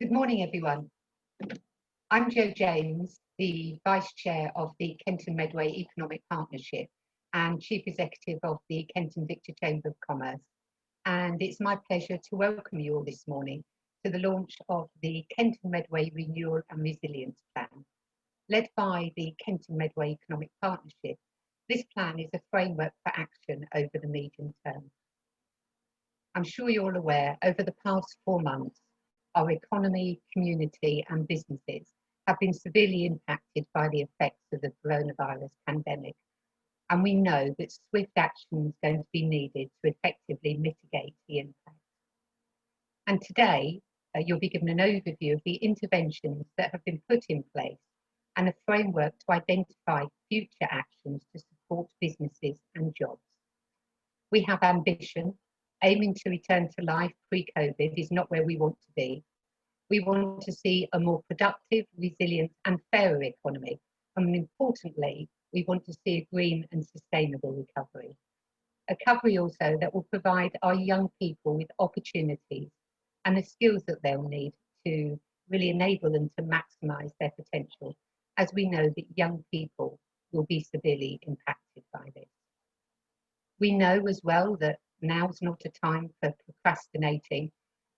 Good morning, everyone. I'm Jo James, the Vice Chair of the Kenton Medway Economic Partnership and Chief Executive of the Kenton Victor Chamber of Commerce. And it's my pleasure to welcome you all this morning to the launch of the Kenton Medway Renewal and Resilience Plan. Led by the Kenton Medway Economic Partnership, this plan is a framework for action over the medium term. I'm sure you're all aware, over the past 4 months, our economy, community and businesses have been severely impacted by the effects of the coronavirus pandemic. And we know that swift action is going to be needed to effectively mitigate the impact. And today, you'll be given an overview of the interventions that have been put in place and a framework to identify future actions to support businesses and jobs. We have ambition. Aiming to return to life pre-COVID is not where we want to be. We want to see a more productive, resilient and fairer economy. And importantly, we want to see a green and sustainable recovery. A recovery also that will provide our young people with opportunities and the skills that they'll need to really enable them to maximise their potential, as we know that young people will be severely impacted by this. We know as well that now's not a time for procrastinating.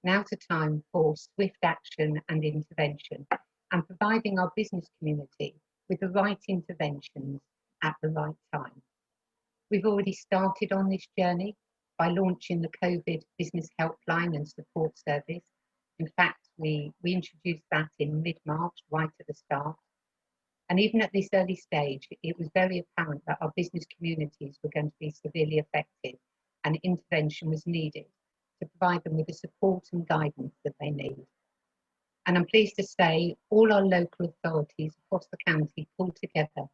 Now's a time for swift action and intervention and providing our business community with the right interventions at the right time. We've already started on this journey by launching the COVID Business Helpline and Support Service. In fact, we introduced that in mid-March, right at the start. And even at this early stage, it was very apparent that our business communities were going to be severely affected and intervention was needed to provide them with the support and guidance that they need. And I'm pleased to say all our local authorities across the county pulled together,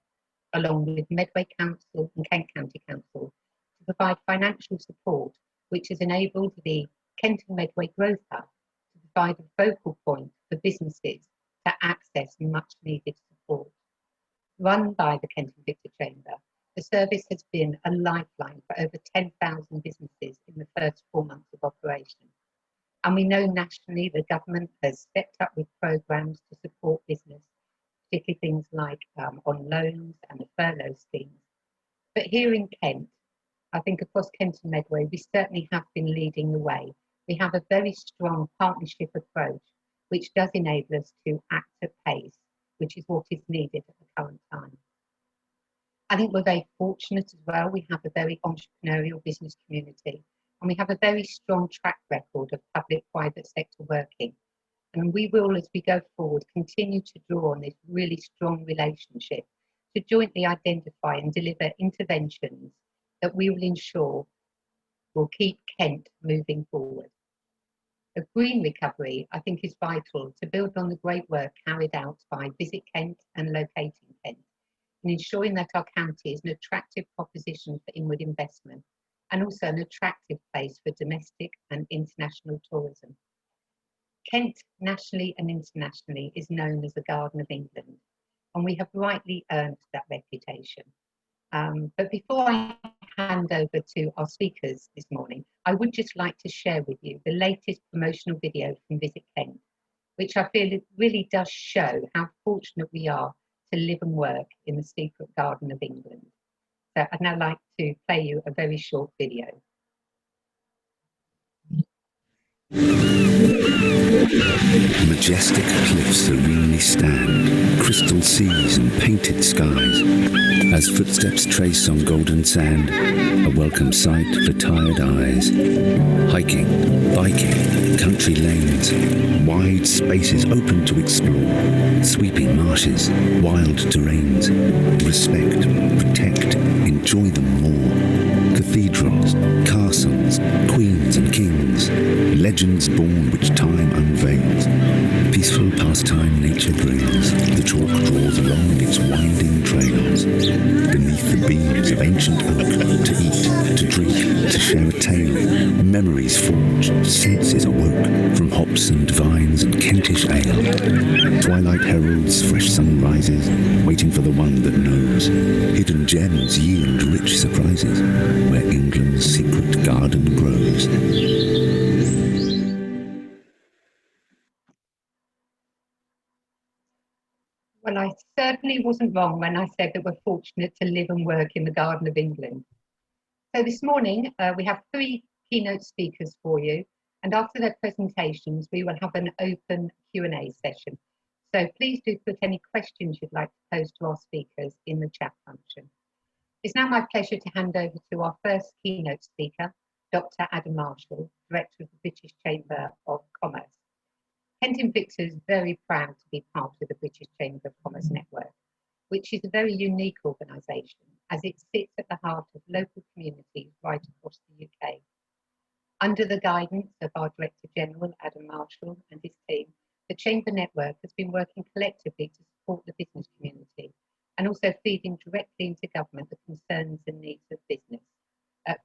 along with Medway Council and Kent County Council, to provide financial support, which has enabled the Kenton Medway Growth Hub to provide a focal point for businesses to access much needed support. Run by the Kenton Victor Chamber, the service has been a lifeline for over 10,000 businesses in the first 4 months of operation. And we know nationally the government has stepped up with programmes to support business, particularly things like on loans and the furlough schemes. But here in Kent, I think across Kenton Medway, we certainly have been leading the way. We have a very strong partnership approach, which does enable us to act at pace, which is what is needed at the current time. I think we're very fortunate as well. We have a very entrepreneurial business community and we have a very strong track record of public-private sector working. And we will, as we go forward, continue to draw on this really strong relationship to jointly identify and deliver interventions that we will ensure will keep Kent moving forward. A green recovery, I think, is vital to build on the great work carried out by Visit Kent and Locating Kent, in ensuring that our county is an attractive proposition for inward investment and also an attractive place for domestic and international tourism. Kent, nationally and internationally, is known as the Garden of England, and we have rightly earned that reputation. But before I hand over to our speakers this morning, I would just like to share with you the latest promotional video from Visit Kent, which I feel it really does show how fortunate we are to live and work in the secret Garden of England. So I'd now like to play you a very short video. Majestic cliffs serenely stand, crystal seas and painted skies. As footsteps trace on golden sand, a welcome sight for tired eyes. Hiking, biking, country lanes, wide spaces open to explore. Sweeping marshes, wild terrains. Respect, protect, enjoy them more. Cathedrals, castles, queens and kings. Legends born which time unveils. Peaceful pastime nature brings. The chalk draws along its winding trails. Beneath the beams of ancient oak, to eat, to drink, to share a tale. Memories forged, senses awoke, from hops and vines and Kentish ale. Twilight heralds fresh sunrises, waiting for the one that knows. Hidden gems yield rich surprises, where England's secret garden grows. certainly wasn't wrong when I said that we're fortunate to live and work in the Garden of England. So this morning, we have 3 keynote speakers for you, and after their presentations, we will have an open Q&A session. So please do put any questions you'd like to pose to our speakers in the chat function. It's now my pleasure to hand over to our first keynote speaker, Dr. Adam Marshall, Director of the British Chamber of Commerce. Kent Invicta is very proud to be part of the British Chamber of Commerce network, which is a very unique organisation as it sits at the heart of local communities right across the UK. Under the guidance of our Director General, Adam Marshall, and his team, the Chamber network has been working collectively to support the business community and also feeding directly into government the concerns and needs of business.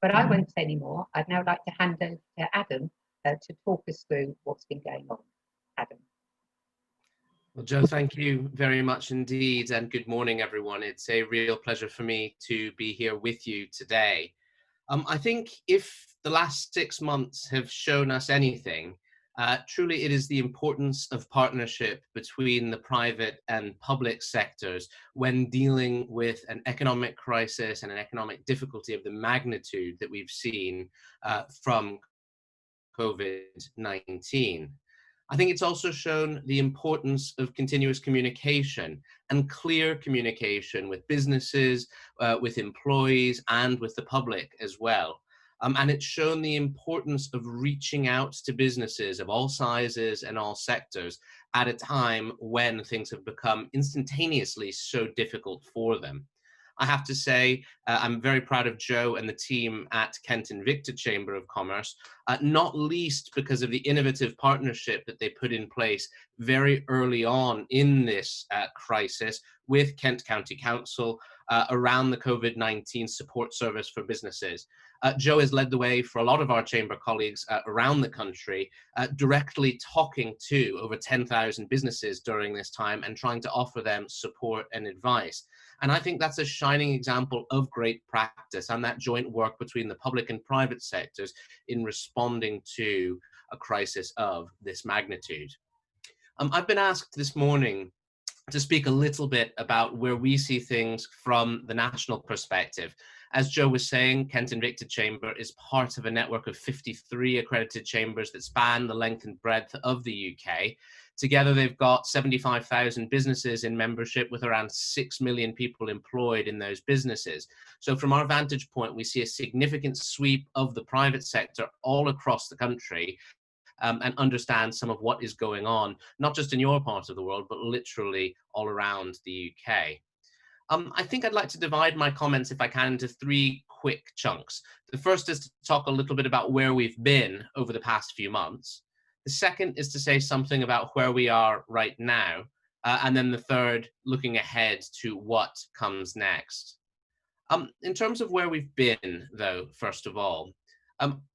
But I won't say any more. I'd now like to hand over to Adam to talk us through what's been going on. Adam. Well, Joe, thank you very much indeed, and good morning, everyone. It's a real pleasure for me to be here with you today. I think if the last 6 months have shown us anything, truly it is the importance of partnership between the private and public sectors when dealing with an economic crisis and an economic difficulty of the magnitude that we've seen from COVID-19. I think it's also shown the importance of continuous communication and clear communication with businesses, with employees, and with the public as well. And it's shown the importance of reaching out to businesses of all sizes and all sectors at a time when things have become instantaneously so difficult for them. I have to say, I'm very proud of Joe and the team at Kent Invicta Chamber of Commerce, not least because of the innovative partnership that they put in place very early on in this crisis with Kent County Council around the COVID-19 support service for businesses. Joe has led the way for a lot of our chamber colleagues around the country, directly talking to over 10,000 businesses during this time and trying to offer them support and advice. And I think that's a shining example of great practice and that joint work between the public and private sectors in responding to a crisis of this magnitude. I've been asked this morning to speak a little bit about where we see things from the national perspective. As Joe was saying, Kent Invicta Chamber is part of a network of 53 accredited chambers that span the length and breadth of the UK. Together, they've got 75,000 businesses in membership with around 6 million people employed in those businesses. So from our vantage point, we see a significant sweep of the private sector all across the country and understand some of what is going on, not just in your part of the world, but literally all around the UK. I think I'd like to divide my comments, if I can, into 3 quick chunks. The first is to talk a little bit about where we've been over the past few months. The second is to say something about where we are right now. And then the third, looking ahead to what comes next. In terms of where we've been, though, first of all,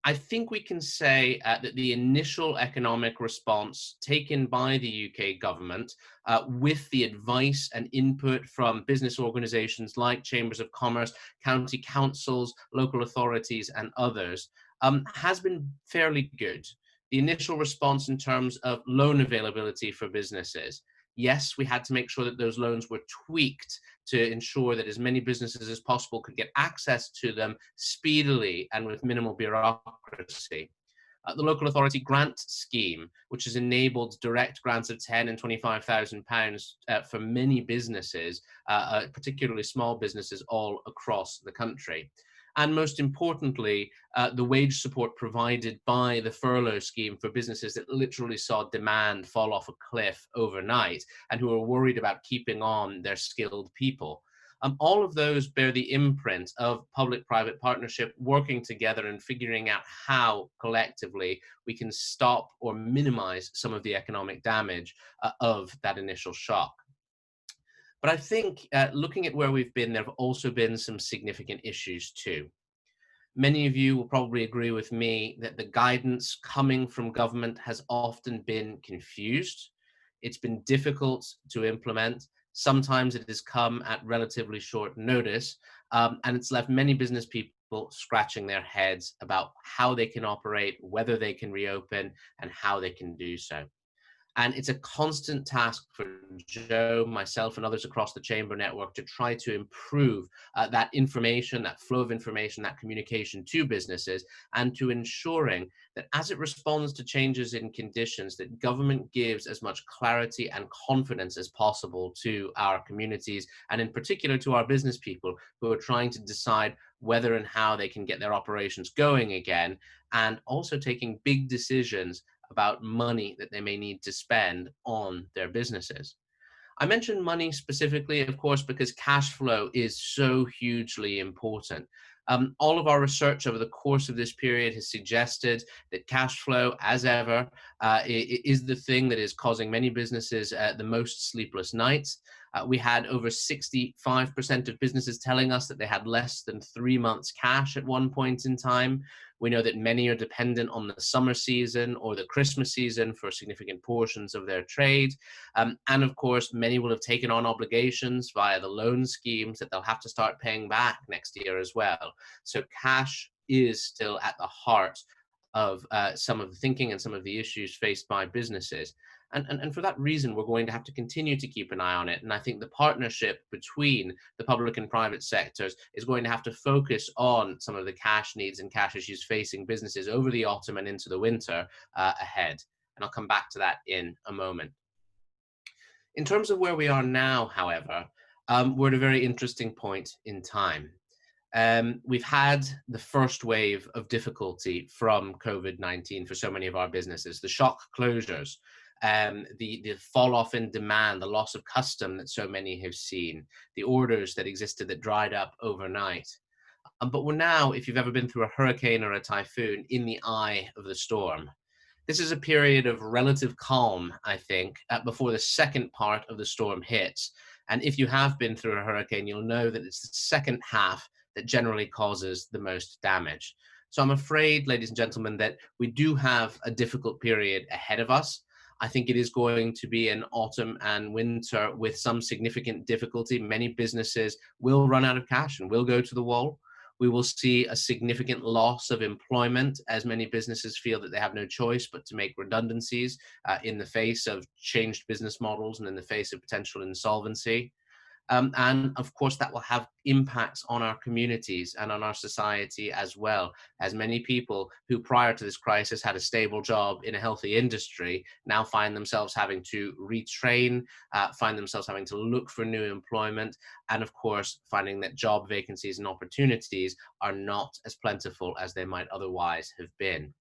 I think we can say that the initial economic response taken by the UK government with the advice and input from business organisations like chambers of commerce, county councils, local authorities and others has been fairly good. The initial response in terms of loan availability for businesses. Yes, we had to make sure that those loans were tweaked to ensure that as many businesses as possible could get access to them speedily and with minimal bureaucracy. The local authority grant scheme, which has enabled direct grants of £10,000 and £25,000 for many businesses, particularly small businesses all across the country. And most importantly, the wage support provided by the furlough scheme for businesses that literally saw demand fall off a cliff overnight and who are worried about keeping on their skilled people. All of those bear the imprint of public-private partnership working together and figuring out how collectively we can stop or minimize some of the economic damage of that initial shock. But I think looking at where we've been, there have also been some significant issues too. Many of you will probably agree with me that the guidance coming from government has often been confused. It's been difficult to implement. Sometimes it has come at relatively short notice, and it's left many business people scratching their heads about how they can operate, whether they can reopen, and how they can do so. And it's a constant task for Joe, myself, and others across the Chamber network to try to improve that information, that flow of information, that communication to businesses, and to ensuring that as it responds to changes in conditions, that government gives as much clarity and confidence as possible to our communities, and in particular to our business people who are trying to decide whether and how they can get their operations going again, and also taking big decisions about money that they may need to spend on their businesses. I mentioned money specifically, of course, because cash flow is so hugely important. All of our research over the course of this period has suggested that cash flow, as ever, is the thing that is causing many businesses the most sleepless nights. We had over 65% of businesses telling us that they had less than 3 months cash at one point in time. We know that many are dependent on the summer season or the Christmas season for significant portions of their trade. And of course, many will have taken on obligations via the loan schemes that they'll have to start paying back next year as well. So cash is still at the heart of some of the thinking and some of the issues faced by businesses. And for that reason, we're going to have to continue to keep an eye on it. And I think the partnership between the public and private sectors is going to have to focus on some of the cash needs and cash issues facing businesses over the autumn and into the winter ahead. And I'll come back to that in a moment. In terms of where we are now, however, we're at a very interesting point in time. We've had the first wave of difficulty from COVID-19 for so many of our businesses, the shock closures, the fall off in demand, the loss of custom that so many have seen, the orders that existed that dried up overnight. But we're now, if you've ever been through a hurricane or a typhoon, in the eye of the storm. This is a period of relative calm, I think, before the second part of the storm hits. And if you have been through a hurricane, you'll know that it's the second half that generally causes the most damage. So I'm afraid, ladies and gentlemen, that we do have a difficult period ahead of us. I think it is going to be an autumn and winter with some significant difficulty. Many businesses will run out of cash and will go to the wall. We will see a significant loss of employment as many businesses feel that they have no choice but to make redundancies in the face of changed business models and in the face of potential insolvency. And of course, that will have impacts on our communities and on our society as well, as many people who prior to this crisis had a stable job in a healthy industry now find themselves having to retrain, find themselves having to look for new employment, and of course, finding that job vacancies and opportunities are not as plentiful as they might otherwise have been.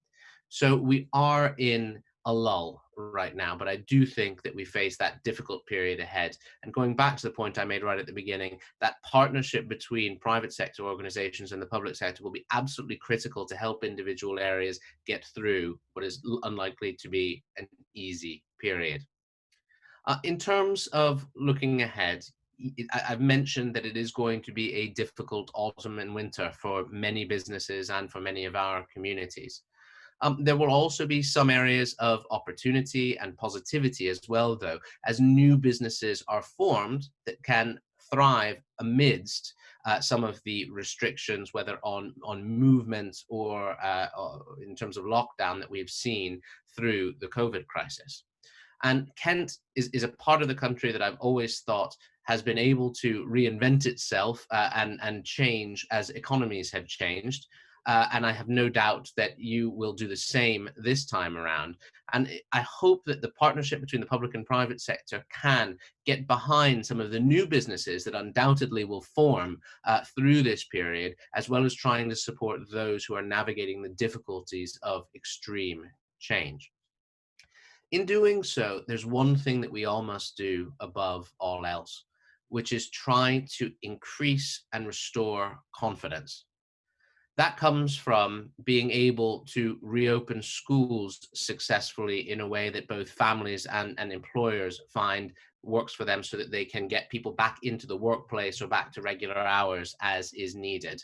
So we are in a lull right now, but I do think that we face that difficult period ahead. And going back to the point I made right at the beginning, that partnership between private sector organizations and the public sector will be absolutely critical to help individual areas get through what is unlikely to be an easy period. In terms of looking ahead, I've mentioned that it is going to be a difficult autumn and winter for many businesses and for many of our communities. There will also be some areas of opportunity and positivity as well, though, as new businesses are formed that can thrive amidst some of the restrictions, whether on movement or in terms of lockdown that we've seen through the COVID crisis. And Kent is a part of the country that I've always thought has been able to reinvent itself and change as economies have changed. And I have no doubt that you will do the same this time around. And I hope that the partnership between the public and private sector can get behind some of the new businesses that undoubtedly will form through this period, as well as trying to support those who are navigating the difficulties of extreme change. In doing so, there's one thing that we all must do above all else, which is try to increase and restore confidence. That comes from being able to reopen schools successfully in a way that both families and employers find works for them so that they can get people back into the workplace or back to regular hours as is needed.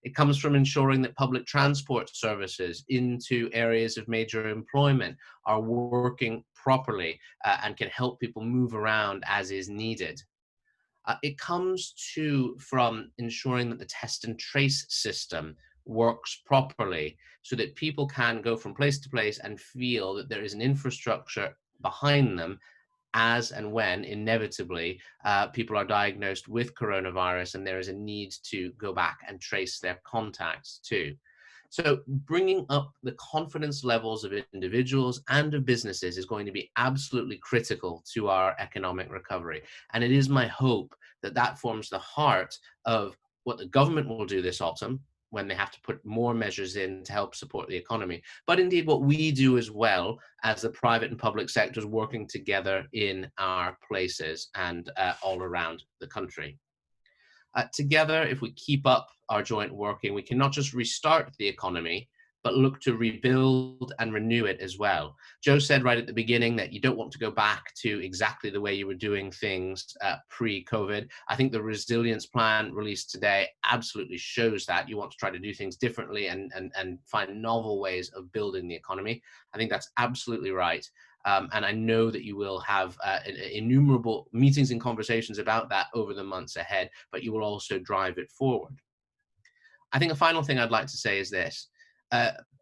It comes from ensuring that public transport services into areas of major employment are working properly and can help people move around as is needed. It comes from ensuring that the test and trace system works properly so that people can go from place to place and feel that there is an infrastructure behind them as and when inevitably people are diagnosed with coronavirus and there is a need to go back and trace their contacts too. So bringing up the confidence levels of individuals and of businesses is going to be absolutely critical to our economic recovery. And it is my hope that that forms the heart of what the government will do this autumn, when they have to put more measures in to help support the economy, but indeed what we do as well as the private and public sectors working together in our places and all around the country. Together, if we keep up our joint working, we can not just restart the economy, but look to rebuild and renew it as well. Joe said right at the beginning that you don't want to go back to exactly the way you were doing things pre-COVID. I think the resilience plan released today absolutely shows that. You want to try to do things differently and find novel ways of building the economy. I think that's absolutely right. And I know that you will have innumerable meetings and conversations about that over the months ahead, but you will also drive it forward. I think a final thing I'd like to say is this.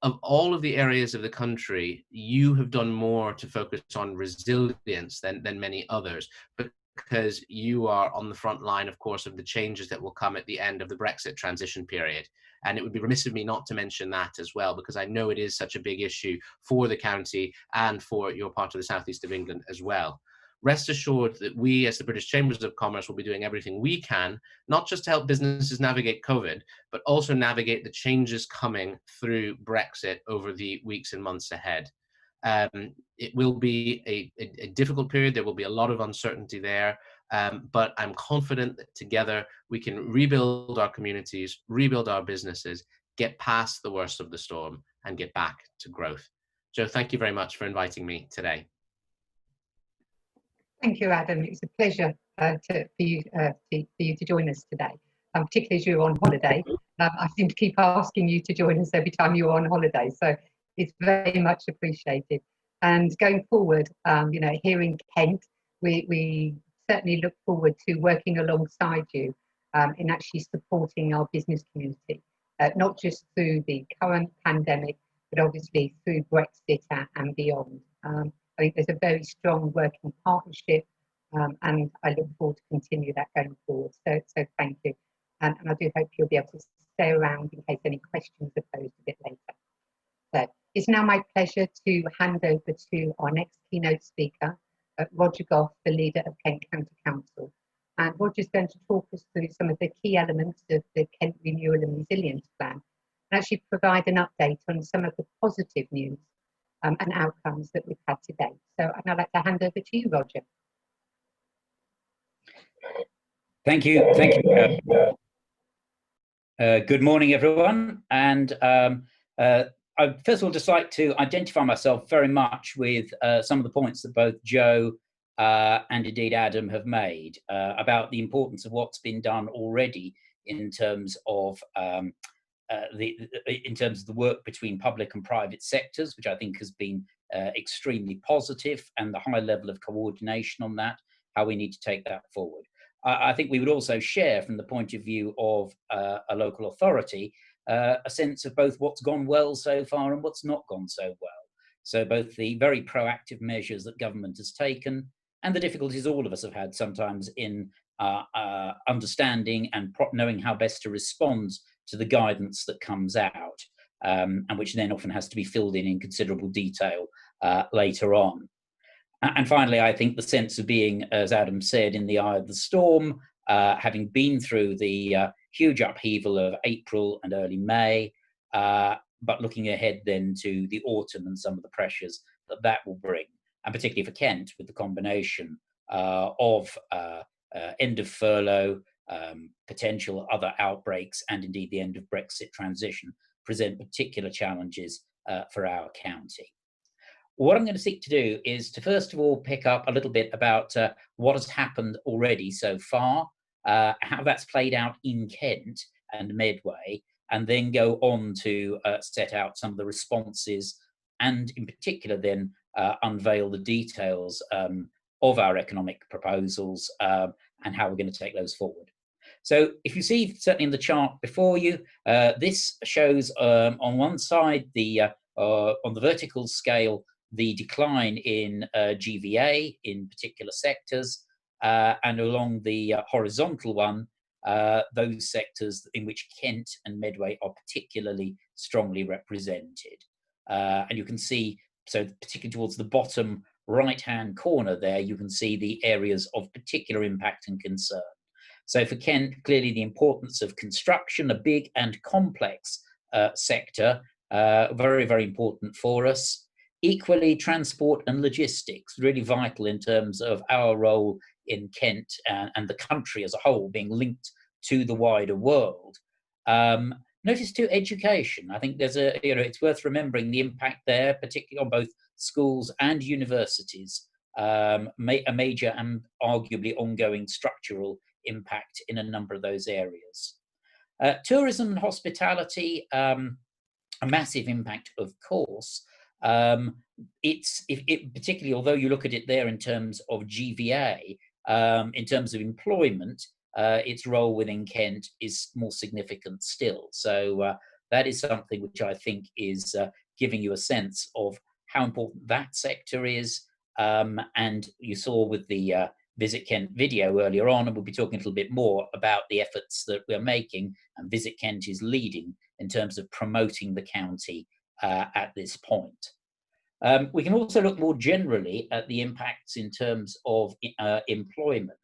Of all of the areas of the country, you have done more to focus on resilience than many others, because you are on the front line, of course, of the changes that will come at the end of the Brexit transition period. And it would be remiss of me not to mention that as well, because I know it is such a big issue for the county and for your part of the southeast of England as well. Rest assured that we, as the British Chambers of Commerce, will be doing everything we can, not just to help businesses navigate COVID, but also navigate the changes coming through Brexit over the weeks and months ahead. It will be a difficult period. There will be a lot of uncertainty there, but I'm confident that together we can rebuild our communities, rebuild our businesses, get past the worst of the storm, and get back to growth. Joe, thank you very much for inviting me today. Thank you, Adam. It was a pleasure for you to join us today, particularly as you're on holiday. I seem to keep asking you to join us every time you're on holiday, so it's very much appreciated. And going forward, here in Kent, we certainly look forward to working alongside you in actually supporting our business community, not just through the current pandemic, but obviously through Brexit and beyond. I think there's a very strong working partnership, and I look forward to continue that going forward. So thank you. And I do hope you'll be able to stay around in case any questions are posed a bit later. So it's now my pleasure to hand over to our next keynote speaker, Roger Goff, the leader of Kent County Council. And Roger's going to talk us through some of the key elements of the Kent Renewal and Resilience Plan, and actually provide an update on some of the positive news and outcomes that we've had today. So I'd now like to hand over to you, Roger. Thank you. Good morning, everyone. And I first of all just like to identify myself very much with some of the points that both Joe and indeed Adam have made about the importance of what's been done already in terms of the work between public and private sectors, which I think has been extremely positive, and the high level of coordination on that, how we need to take that forward. I think we would also share, from the point of view of a local authority, a sense of both what's gone well so far and what's not gone so well. So both the very proactive measures that government has taken and the difficulties all of us have had sometimes in understanding and knowing how best to respond to the guidance that comes out, and which then often has to be filled in considerable detail later on. And finally, I think the sense of being, as Adam said, in the eye of the storm, having been through the huge upheaval of April and early May, but looking ahead then to the autumn and some of the pressures that that will bring, and particularly for Kent, with the combination of end of furlough, potential other outbreaks, and indeed the end of Brexit transition, present particular challenges for our county. What I'm going to seek to do is to first of all pick up a little bit about what has happened already so far, how that's played out in Kent and Medway, and then go on to set out some of the responses, and in particular then unveil the details of our economic proposals and how we're going to take those forward. So if you see, certainly in the chart before you, this shows on one side the on the vertical scale the decline in GVA in particular sectors, and along the horizontal one, those sectors in which Kent and Medway are particularly strongly represented. And you can see, so particularly towards the bottom right-hand corner there, you can see the areas of particular impact and concern. So for Kent, clearly the importance of construction, a big and complex sector, very, very important for us. Equally, transport and logistics, really vital in terms of our role in Kent and the country as a whole being linked to the wider world. Notice too, education. I think there's it's worth remembering the impact there, particularly on both schools and universities, a major and arguably ongoing structural impact in a number of those areas. Tourism and hospitality, a massive impact, of course. Particularly, although you look at it there in terms of GVA, in terms of employment, its role within Kent is more significant still. So that is something which I think is giving you a sense of how important that sector is. And you saw with the Visit Kent video earlier on, and we'll be talking a little bit more about the efforts that we're making, and Visit Kent is leading in terms of promoting the county at this point. We can also look more generally at the impacts in terms of employment.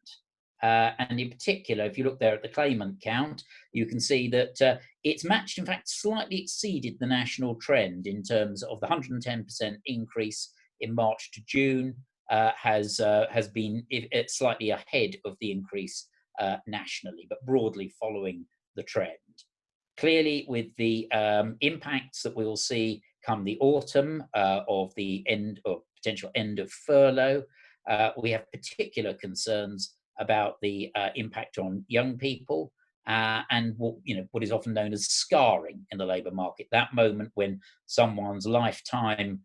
And in particular, if you look there at the claimant count, you can see that it's matched, in fact, slightly exceeded the national trend in terms of the 110% increase in March to June, has been slightly ahead of the increase nationally, but broadly following the trend. Clearly, with the impacts that we will see come the autumn of the potential end of furlough, we have particular concerns about the impact on young people and what is often known as scarring in the labour market. That moment when someone's lifetime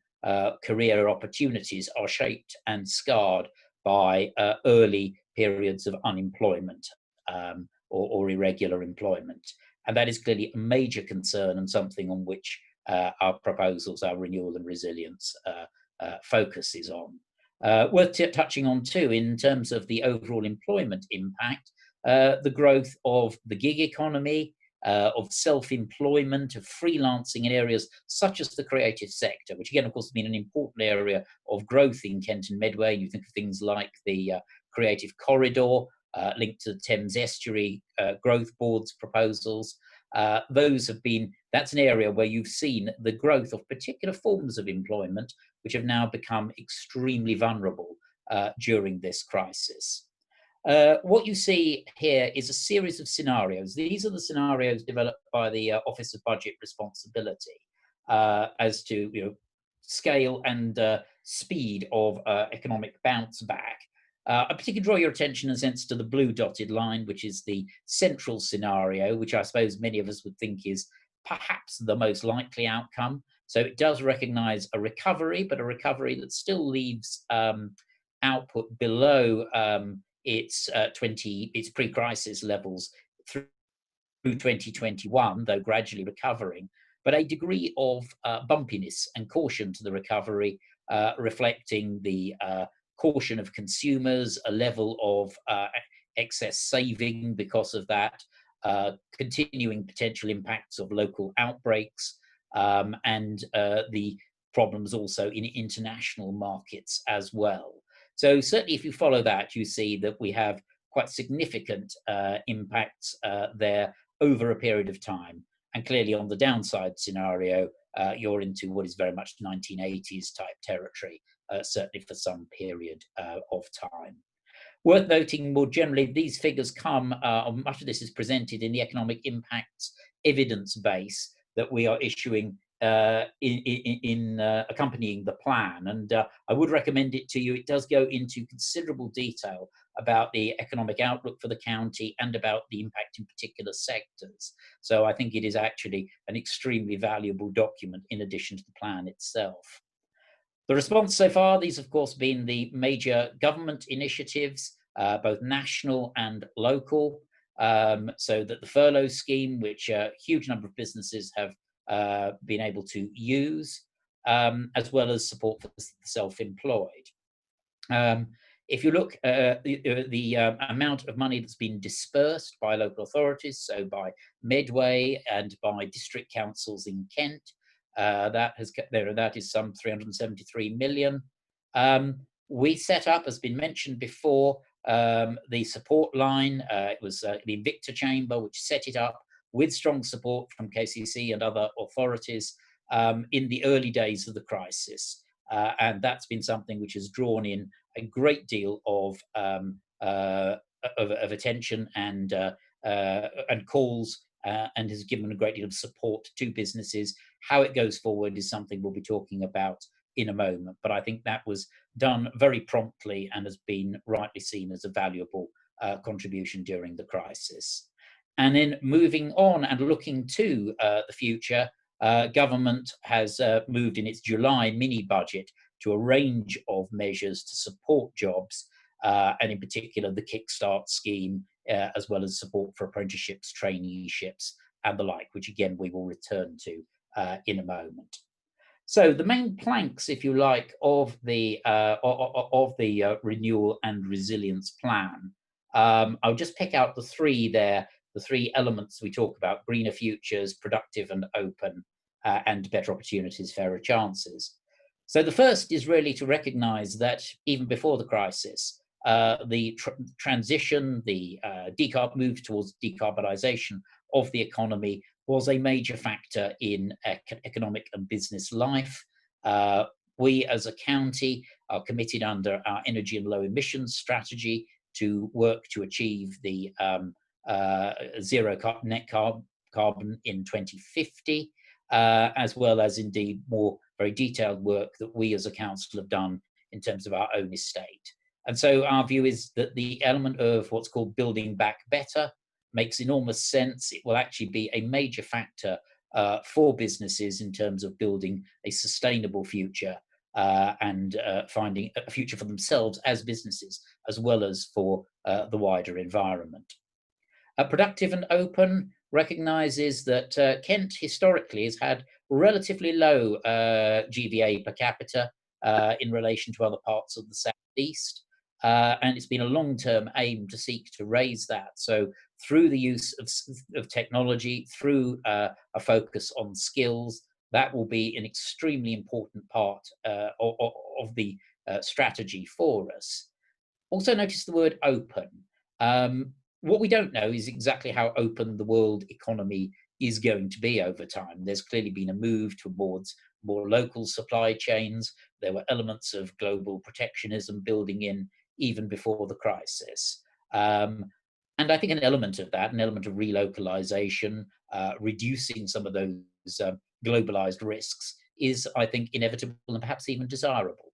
career opportunities are shaped and scarred by early periods of unemployment or irregular employment. And that is clearly a major concern and something on which our proposals, our Renewal and Resilience focuses on. Worth touching on too, in terms of the overall employment impact, the growth of the gig economy, of self-employment, of freelancing in areas such as the creative sector, which again, of course, has been an important area of growth in Kent and Medway. You think of things like the Creative Corridor, linked to the Thames Estuary Growth Board's proposals. That's an area where you've seen the growth of particular forms of employment, which have now become extremely vulnerable during this crisis. What you see here is a series of scenarios. These are the scenarios developed by the Office of Budget Responsibility as to scale and speed of economic bounce back. I particularly draw your attention in a sense to the blue dotted line, which is the central scenario, which I suppose many of us would think is perhaps the most likely outcome. So it does recognise a recovery, but a recovery that still leaves output below its pre-crisis levels through 2021, though gradually recovering, but a degree of bumpiness and caution to the recovery, reflecting the caution of consumers, a level of excess saving because of that, continuing potential impacts of local outbreaks, and the problems also in international markets as well. So certainly if you follow that, you see that we have quite significant impacts there over a period of time. And clearly on the downside scenario, you're into what is very much 1980s type territory, certainly for some period of time. Worth noting more generally, these figures come, much of this is presented in the economic impacts evidence base that we are issuing in accompanying the plan. And I would recommend it to you. It does go into considerable detail about the economic outlook for the county and about the impact in particular sectors. So I think it is actually an extremely valuable document in addition to the plan itself. The response so far, these of course been the major government initiatives, both national and local, so that the furlough scheme, which a huge number of businesses have been able to use, as well as support for the self-employed. If you look at the amount of money that's been dispersed by local authorities, so by Medway and by district councils in Kent, that is some 373 million. We set up, as been mentioned before, the support line. It was the Invicta Chamber which set it up with strong support from KCC and other authorities in the early days of the crisis. And that's been something which has drawn in a great deal of attention and calls, and has given a great deal of support to businesses. How it goes forward is something we'll be talking about in a moment, but I think that was done very promptly and has been rightly seen as a valuable contribution during the crisis. And then moving on and looking to the future, government has moved in its July mini budget to a range of measures to support jobs, and in particular the Kickstart scheme, as well as support for apprenticeships, traineeships, and the like, which again we will return to in a moment. So the main planks, if you like, of the Renewal and Resilience plan. I'll just pick out the three there, the three elements we talk about: greener futures, productive and open, and better opportunities, fairer chances. So the first is really to recognise that even before the crisis, the transition, the move towards decarbonisation of the economy was a major factor in economic and business life. We as a county are committed under our energy and low emissions strategy to work to achieve the zero net carbon in 2050, as well as indeed more very detailed work that we as a council have done in terms of our own estate. And so our view is that the element of what's called building back better makes enormous sense. It will actually be a major factor for businesses in terms of building a sustainable future and finding a future for themselves as businesses, as well as for the wider environment. Productive and open recognises that Kent historically has had relatively low GVA per capita in relation to other parts of the southeast. And it's been a long-term aim to seek to raise that. So through the use of technology, through a focus on skills, that will be an extremely important part of the strategy for us. Also notice the word open. What we don't know is exactly how open the world economy is going to be over time. There's clearly been a move towards more local supply chains. There were elements of global protectionism building in even before the crisis. And I think an element of that, an element of relocalization, reducing some of those globalized risks is, I think, inevitable and perhaps even desirable.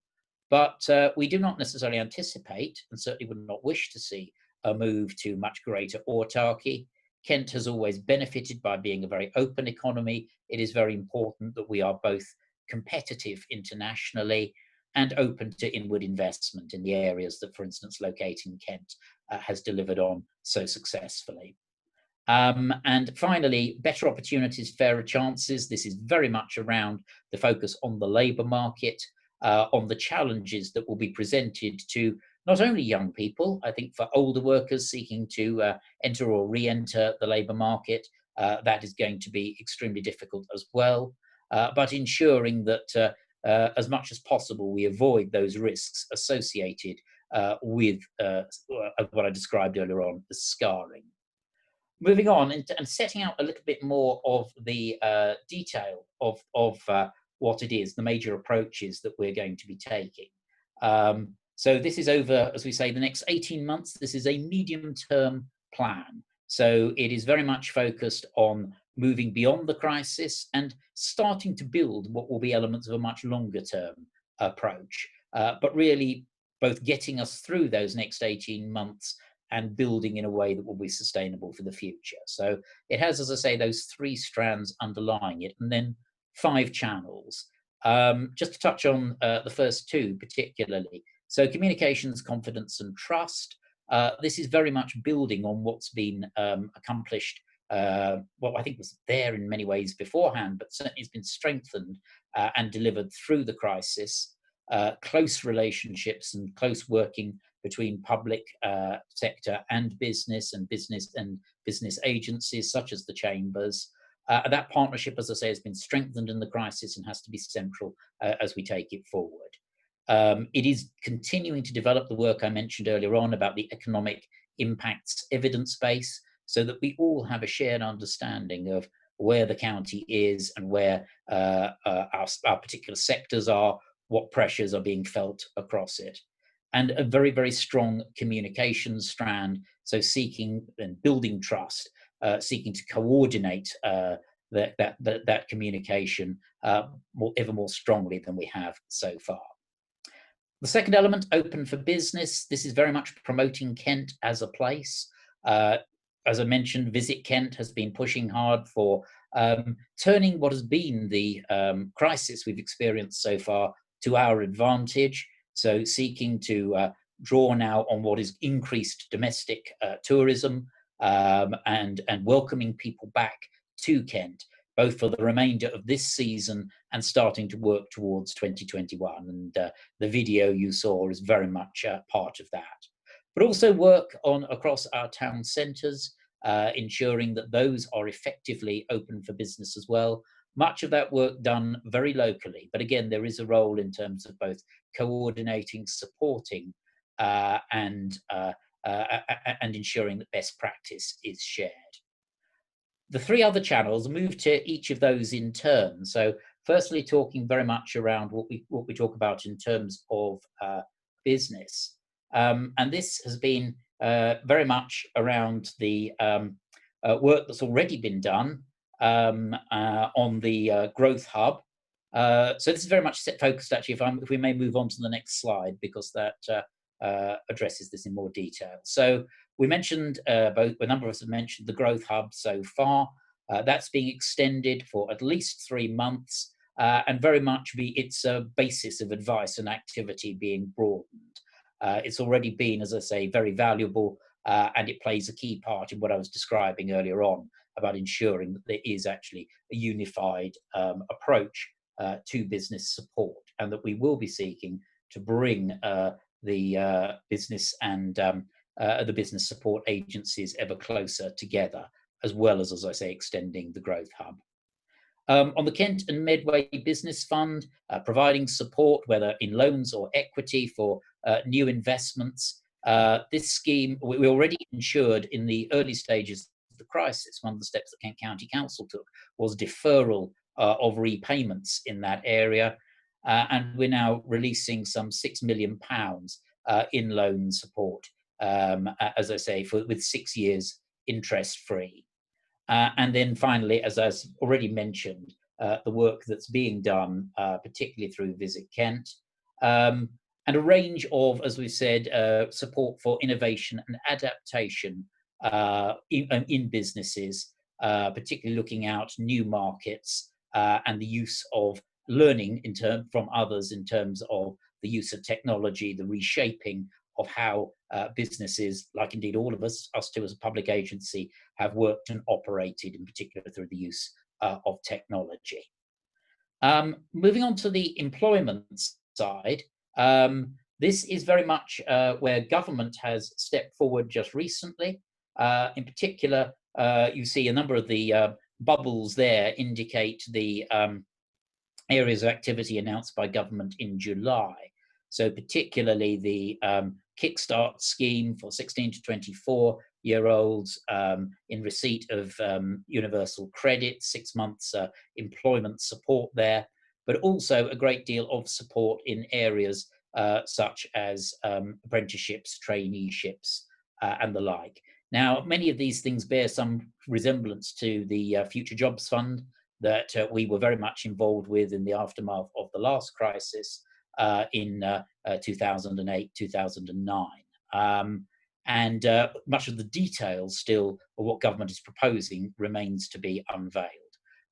But we do not necessarily anticipate, and certainly would not wish to see, a move to much greater autarky. Kent has always benefited by being a very open economy. It is very important that we are both competitive internationally and open to inward investment in the areas that, for instance, locating Kent has delivered on so successfully. And finally, better opportunities, fairer chances. This is very much around the focus on the labour market, on the challenges that will be presented to not only young people, I think for older workers seeking to enter or re-enter the labour market, that is going to be extremely difficult as well, but ensuring that as much as possible we avoid those risks associated with what I described earlier on as scarring. Moving on and setting out a little bit more of the detail of what it is, the major approaches that we're going to be taking. So this is over, as we say, the next 18 months. This is a medium-term plan. So it is very much focused on moving beyond the crisis and starting to build what will be elements of a much longer-term approach, but really both getting us through those next 18 months and building in a way that will be sustainable for the future. So it has, as I say, those three strands underlying it, and then 5 channels. Just to touch on the first 2 particularly. So communications, confidence, and trust. This is very much building on what's been accomplished well, I think was there in many ways beforehand, but certainly it's been strengthened and delivered through the crisis. Close relationships and close working between public sector and business business agencies such as the chambers. That partnership, as I say, has been strengthened in the crisis and has to be central as we take it forward. It is continuing to develop the work I mentioned earlier on about the economic impacts evidence base, so that we all have a shared understanding of where the county is and where our particular sectors are, what pressures are being felt across it. And a very, very strong communication strand, so seeking and building trust, seeking to coordinate that communication ever more strongly than we have so far. The second element, open for business. This is very much promoting Kent as a place. As I mentioned, Visit Kent has been pushing hard for turning what has been the crisis we've experienced so far to our advantage. So seeking to draw now on what is increased domestic tourism and welcoming people back to Kent, both for the remainder of this season and starting to work towards 2021. And the video you saw is very much part of that. But also work on across our town centres, ensuring that those are effectively open for business as well. Much of that work done very locally, but again, there is a role in terms of both coordinating, supporting, and ensuring that best practice is shared. The three other channels, move to each of those in turn. So firstly, talking very much around what we talk about in terms of business. And this has been very much around the work that's already been done on the Growth Hub. So this is very much focused, actually, if we may move on to the next slide, because that addresses this in more detail. So we mentioned, a number of us have mentioned the Growth Hub so far. That's being extended for at least 3 months, and very much its a basis of advice and activity being broadened. It's already been, as I say, very valuable, and it plays a key part in what I was describing earlier on about ensuring that there is actually a unified approach to business support, and that we will be seeking to bring the business and the business support agencies ever closer together, as well as I say, extending the Growth Hub. On the Kent and Medway Business Fund, providing support, whether in loans or equity for new investments. This scheme, we already ensured in the early stages of the crisis. One of the steps that Kent County Council took was deferral of repayments in that area. And we're now releasing some £6 million in loan support, as I say, with 6 years interest-free. And then finally, as I already mentioned, the work that's being done, particularly through Visit Kent, and a range of, as we said, support for innovation and adaptation in businesses, particularly looking out new markets and the use of learning from others in terms of the use of technology, the reshaping of how businesses, like indeed all of us too as a public agency, have worked and operated, in particular through the use of technology. Moving on to the employment side, this is very much where government has stepped forward just recently. In particular, you see a number of the bubbles there indicate the areas of activity announced by government in July. So particularly the Kickstart scheme for 16 to 24-year-olds in receipt of universal credit, 6 months employment support there, but also a great deal of support in areas such as apprenticeships, traineeships, and the like. Now, many of these things bear some resemblance to the Future Jobs Fund that we were very much involved with in the aftermath of the last crisis in 2008, 2009. And much of the details still of what government is proposing remains to be unveiled.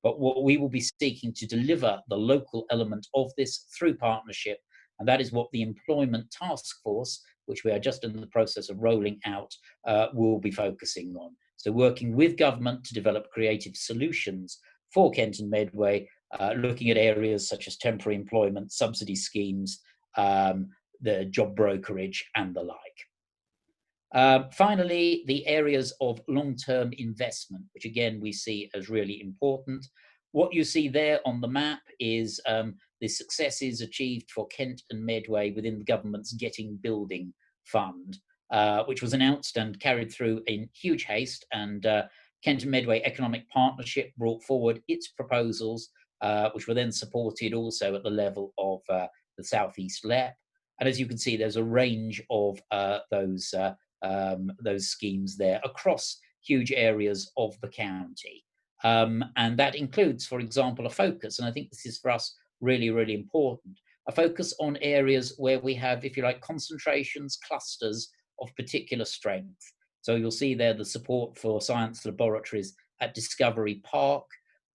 But what we will be seeking to deliver the local element of this through partnership, and that is what the Employment Task Force, which we are just in the process of rolling out, will be focusing on. So working with government to develop creative solutions for Kent and Medway, looking at areas such as temporary employment, subsidy schemes, the job brokerage and the like. Finally, the areas of long-term investment, which again we see as really important. What you see there on the map is the successes achieved for Kent and Medway within the government's Getting Building Fund, which was announced and carried through in huge haste. And Kent and Medway Economic Partnership brought forward its proposals, which were then supported also at the level of the South East LEP. And as you can see, there's a range of those schemes there across huge areas of the county. And that includes, for example, a focus, and I think this is for us really, really important, a focus on areas where we have, if you like, concentrations, clusters of particular strength. So you'll see there the support for science laboratories at Discovery Park,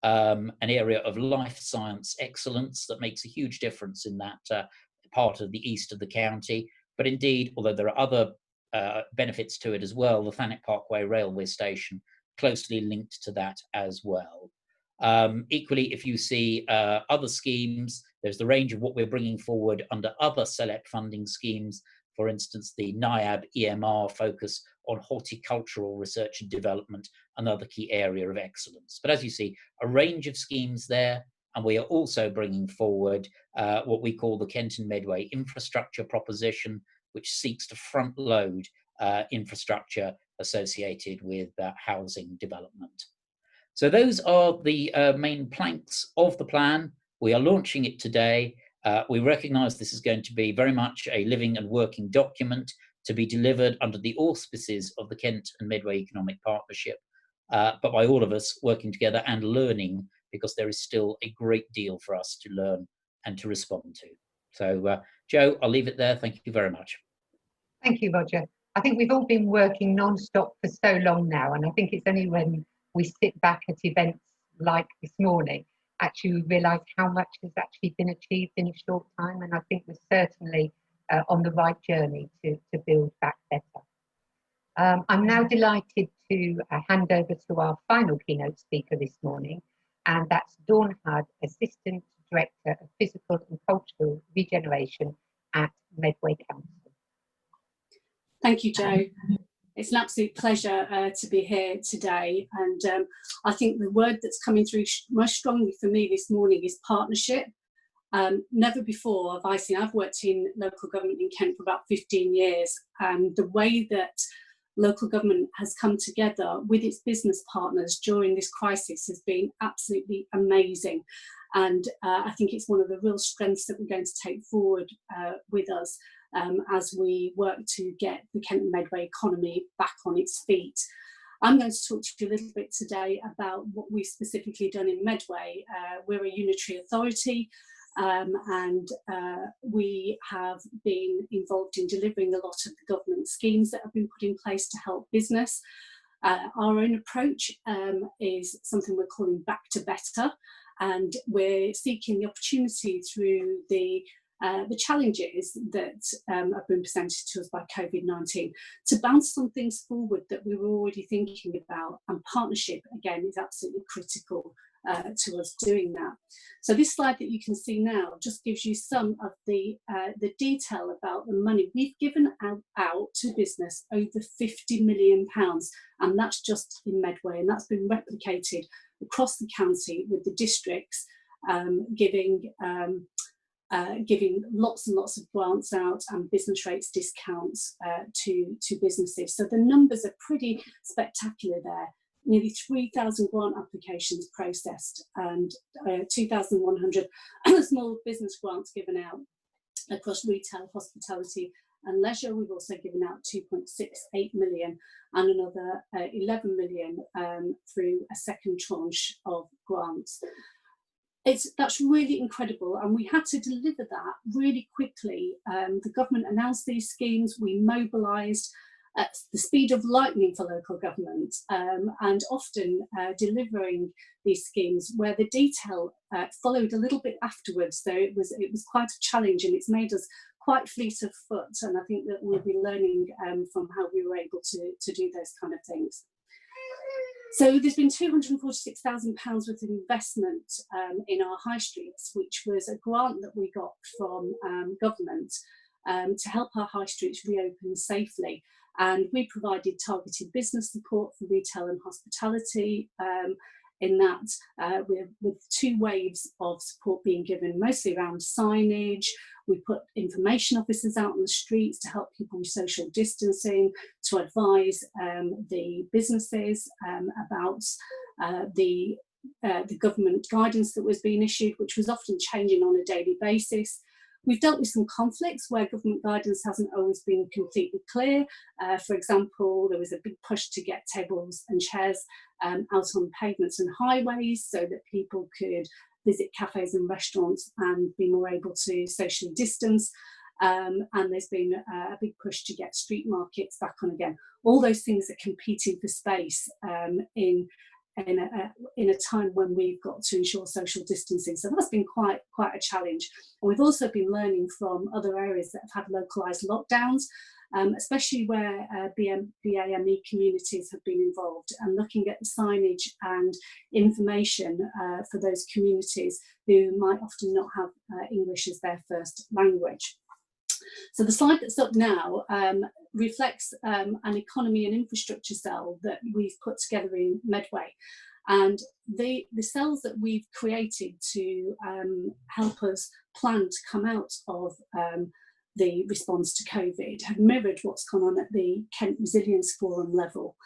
an area of life science excellence that makes a huge difference in that part of the east of the county. But indeed, although there are other benefits to it as well, the Thanet Parkway railway station closely linked to that as well. Equally, if you see other schemes, there's the range of what we're bringing forward under other select funding schemes. For instance, the NIAB EMR focus on horticultural research and development, another key area of excellence. But as you see, a range of schemes there, and we are also bringing forward what we call the Kent and Medway infrastructure proposition, which seeks to front load infrastructure associated with housing development. So those are the main planks of the plan. We are launching it today. We recognise this is going to be very much a living and working document to be delivered under the auspices of the Kent and Medway Economic Partnership, but by all of us working together and learning, because there is still a great deal for us to learn and to respond to. So, Jo, I'll leave it there. Thank you very much. Thank you, Roger. I think we've all been working non-stop for so long now, and I think it's only when we sit back at events like this morning actually we realise how much has actually been achieved in a short time, and I think we're certainly on the right journey to build back better. I'm now delighted to hand over to our final keynote speaker this morning, and that's Dawn Hudd, Assistant Director of Physical and Cultural Regeneration at Medway Council. Thank you, Jo. It's an absolute pleasure to be here today, and I think the word that's coming through most strongly for me this morning is partnership. Never before have I seen, I've worked in local government in Kent for about 15 years, and the way that local government has come together with its business partners during this crisis has been absolutely amazing. And I think it's one of the real strengths that we're going to take forward with us as we work to get the Kent and Medway economy back on its feet. I'm going to talk to you a little bit today about what we've specifically done in Medway. We're a unitary authority, and we have been involved in delivering a lot of the government schemes that have been put in place to help business. Our own approach is something we're calling Back to Better, and we're seeking the opportunity through the challenges that have been presented to us by COVID-19 to bounce some things forward that we were already thinking about, and partnership again is absolutely critical to us doing that. So this slide that you can see now just gives you some of the detail about the money we've given out to business, over £50 million, and that's just in Medway, and that's been replicated across the county with the districts giving lots and lots of grants out and business rates discounts to businesses. So the numbers are pretty spectacular there. Nearly 3,000 grant applications processed and 2,100 small business grants given out across retail, hospitality and leisure. We've also given out 2.68 million and another 11 million through a second tranche of grants. That's really incredible, and we had to deliver that really quickly. The government announced these schemes, we mobilised at the speed of lightning for local government, and often delivering these schemes where the detail followed a little bit afterwards. So it was quite a challenge, and it's made us quite fleet of foot, and I think that we'll be learning from how we were able to do those kind of things. So there's been £246,000 worth of investment in our high streets, which was a grant that we got from government to help our high streets reopen safely. And we provided targeted business support for retail and hospitality in that with 2 waves of support being given, mostly around signage. We put information officers out on the streets to help people with social distancing, to advise the businesses about the government guidance that was being issued, which was often changing on a daily basis. We've dealt with some conflicts where government guidance hasn't always been completely clear. For example, there was a big push to get tables and chairs out on pavements and highways so that people could visit cafes and restaurants and be more able to socially distance. And there's been a big push to get street markets back on again. All those things are competing for space in a time when we've got to ensure social distancing. So that's been quite a challenge. And we've also been learning from other areas that have had localised lockdowns, especially where BAME communities have been involved, and looking at the signage and information for those communities who might often not have English as their first language. So the slide that's up now reflects an economy and infrastructure cell that we've put together in Medway. And the cells that we've created to help us plan to come out of the response to COVID have mirrored what's gone on at the Kent Resilience Forum level.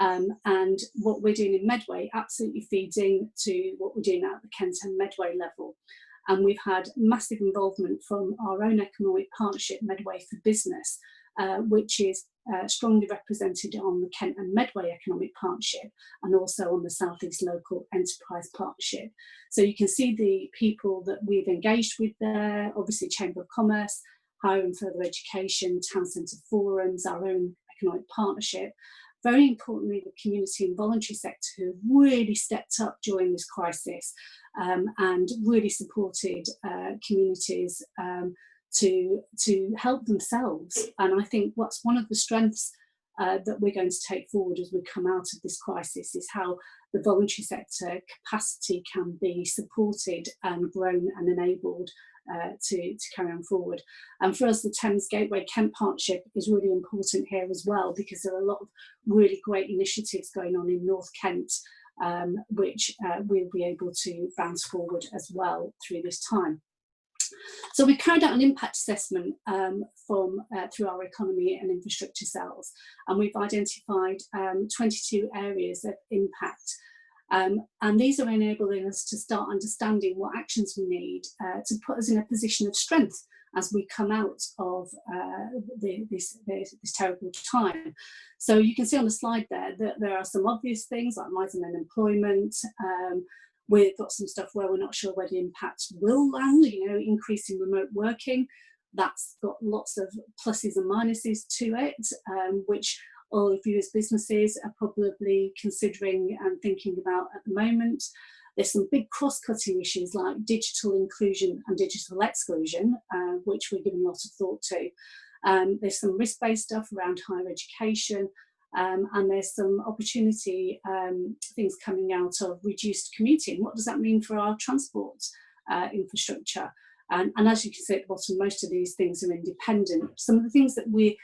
And what we're doing in Medway absolutely feeds into what we're doing at the Kent and Medway level. And we've had massive involvement from our own economic partnership, Medway for Business, which is strongly represented on the Kent and Medway Economic Partnership and also on the South East Local Enterprise Partnership. So you can see the people that we've engaged with there, obviously Chamber of Commerce, Higher and Further Education, Town Centre Forums, our own economic partnership. Very importantly, the community and voluntary sector who have really stepped up during this crisis and really supported communities to help themselves. And I think what's one of the strengths that we're going to take forward as we come out of this crisis is how the voluntary sector capacity can be supported and grown and enabled to carry on forward. And for us, the Thames Gateway Kent Partnership is really important here as well, because there are a lot of really great initiatives going on in North Kent, which we'll be able to bounce forward as well through this time. So we carried out an impact assessment through our economy and infrastructure cells, and we've identified 22 areas of impact. And these are enabling us to start understanding what actions we need to put us in a position of strength as we come out of this terrible time. So you can see on the slide there that there are some obvious things like rising unemployment. We've got some stuff where we're not sure where the impact will land, increasing remote working. That's got lots of pluses and minuses to it, which all of you as businesses are probably considering and thinking about at the moment. There's some big cross-cutting issues like digital inclusion and digital exclusion, which we're giving a lot of thought to. There's some risk-based stuff around higher education, and there's some opportunity things coming out of reduced commuting. What does that mean for our transport infrastructure? And as you can see at the bottom, most of these things are independent. Some of the things that we're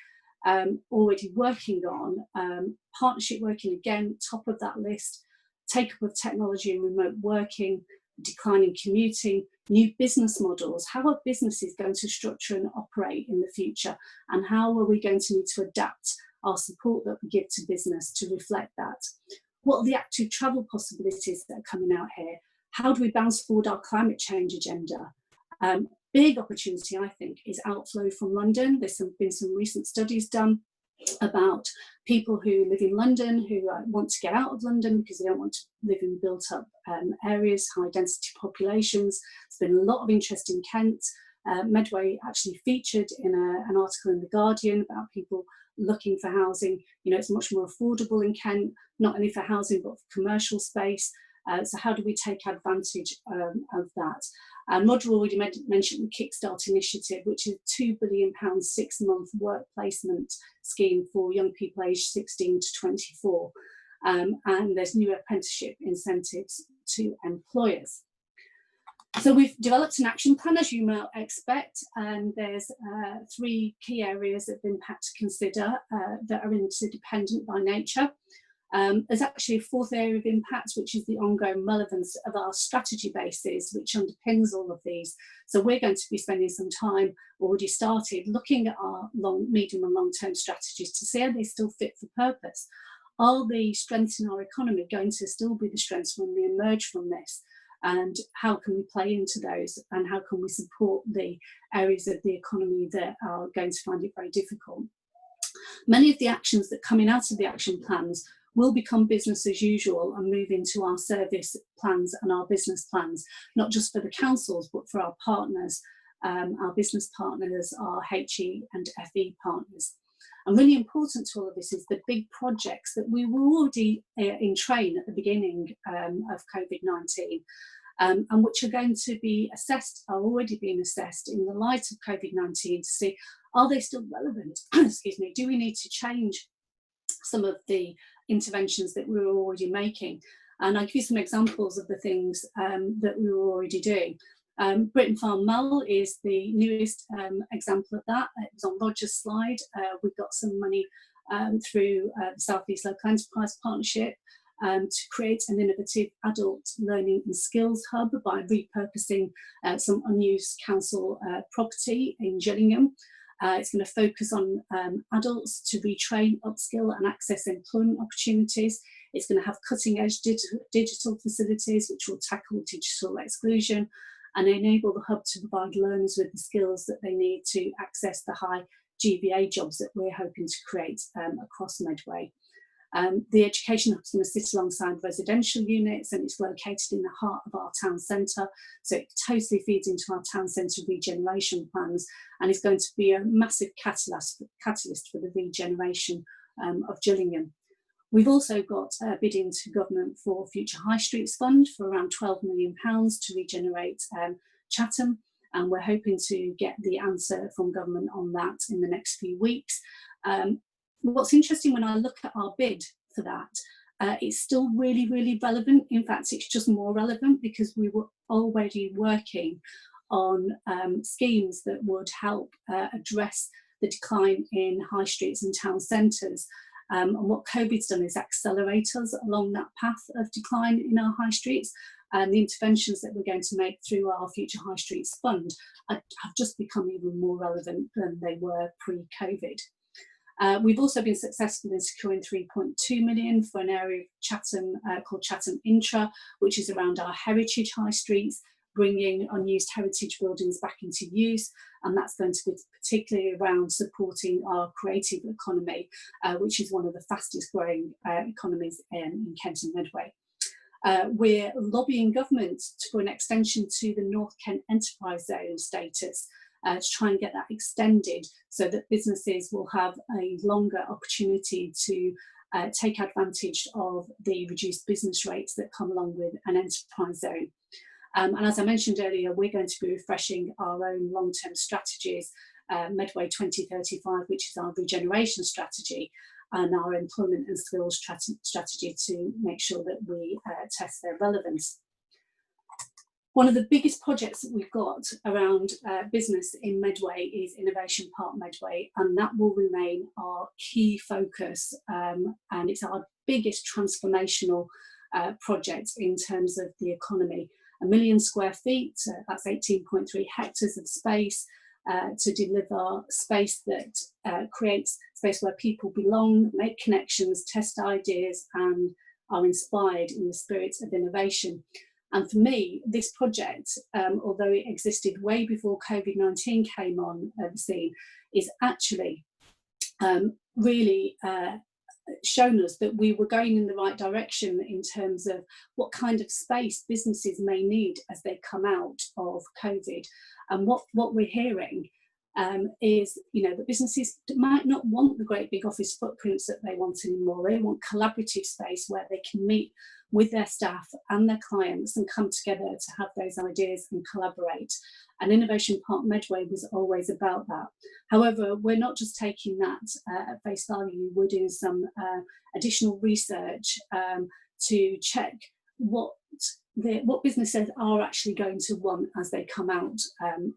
already working on, partnership working again, top of that list, take-up of technology and remote working, declining commuting, new business models. How are businesses going to structure and operate in the future? And how are we going to need to adapt our support that we give to business to reflect that? What are the active travel possibilities that are coming out here? How do we bounce forward our climate change agenda? Big opportunity, I think, is outflow from London. There's been some recent studies done about people who live in London who want to get out of London because they don't want to live in built up areas, high density populations. There's been a lot of interest in Kent. Medway actually featured in an article in The Guardian about people looking for housing. It's much more affordable in Kent, not only for housing but for commercial space. So how do we take advantage of that? And Roger already mentioned the Kickstart initiative, which is a £2 billion 6-month work placement scheme for young people aged 16 to 24. and there's new apprenticeship incentives to employers. So we've developed an action plan, as you might expect, and there's 3 key areas of impact to consider that are interdependent by nature. There's actually a 4th area of impact, which is the ongoing relevance of our strategy bases, which underpins all of these. So we're going to be spending some time, already started, looking at our medium and long-term strategies to see how they still fit for purpose. Are the strengths in our economy going to still be the strengths when we emerge from this? And how can we play into those, and how can we support the areas of the economy that are going to find it very difficult? Many of the actions that coming out of the action plans will become business as usual and move into our service plans and our business plans, not just for the councils, but for our partners, our business partners, our HE and FE partners. And really important to all of this is the big projects that we were already in train at the beginning of COVID-19, and which are going to be assessed, are already being assessed in the light of COVID-19 to see, are they still relevant? Excuse me, do we need to change some of the interventions that we were already making? And I'll give you some examples of the things that we were already doing. Britain Farm Mull is the newest example of that. It was on Roger's slide. We've got some money through the South East Local Enterprise Partnership to create an innovative adult learning and skills hub by repurposing some unused council property in Gillingham. It's going to focus on adults to retrain, upskill and access employment opportunities. It's going to have cutting edge digital facilities which will tackle digital exclusion and enable the hub to provide learners with the skills that they need to access the high GVA jobs that we're hoping to create across Medway. The education hub is going to sit alongside residential units, and it's located in the heart of our town centre, so it totally feeds into our town centre regeneration plans, and is going to be a massive catalyst for the regeneration of Gillingham. We've also got a bid into government for Future High Streets Fund for around £12 million to regenerate Chatham, and we're hoping to get the answer from government on that in the next few weeks. What's interesting when I look at our bid for that, it's still really, really relevant. In fact, it's just more relevant because we were already working on schemes that would help address the decline in high streets and town centres. And what COVID's done is accelerate us along that path of decline in our high streets, and the interventions that we're going to make through our Future High Streets Fund have just become even more relevant than they were pre-COVID. We've also been successful in securing 3.2 million for an area of Chatham called Chatham Intra, which is around our heritage high streets, bringing unused heritage buildings back into use, and that's going to be particularly around supporting our creative economy, which is one of the fastest growing economies in Kent and Medway. We're lobbying government for an extension to the North Kent Enterprise Zone status to try and get that extended so that businesses will have a longer opportunity to take advantage of the reduced business rates that come along with an enterprise zone. And as I mentioned earlier, we're going to be refreshing our own long-term strategies, Medway 2035, which is our regeneration strategy, and our employment and skills strategy to make sure that we test their relevance. One of the biggest projects that we've got around business in Medway is Innovation Park Medway, and that will remain our key focus, and it's our biggest transformational project in terms of the economy. 1 million square feet, that's 18.3 hectares of space to deliver space that creates space where people belong, make connections, test ideas and are inspired in the spirit of innovation. And for me, this project, although it existed way before COVID-19 came on the scene, is actually really shown us that we were going in the right direction in terms of what kind of space businesses may need as they come out of COVID. And what we're hearing is, that businesses might not want the great big office footprints that they want anymore. They want collaborative space where they can meet with their staff and their clients and come together to have those ideas and collaborate. And Innovation Park Medway was always about that. However, we're not just taking that at face value, we're doing some additional research to check what businesses are actually going to want as they come out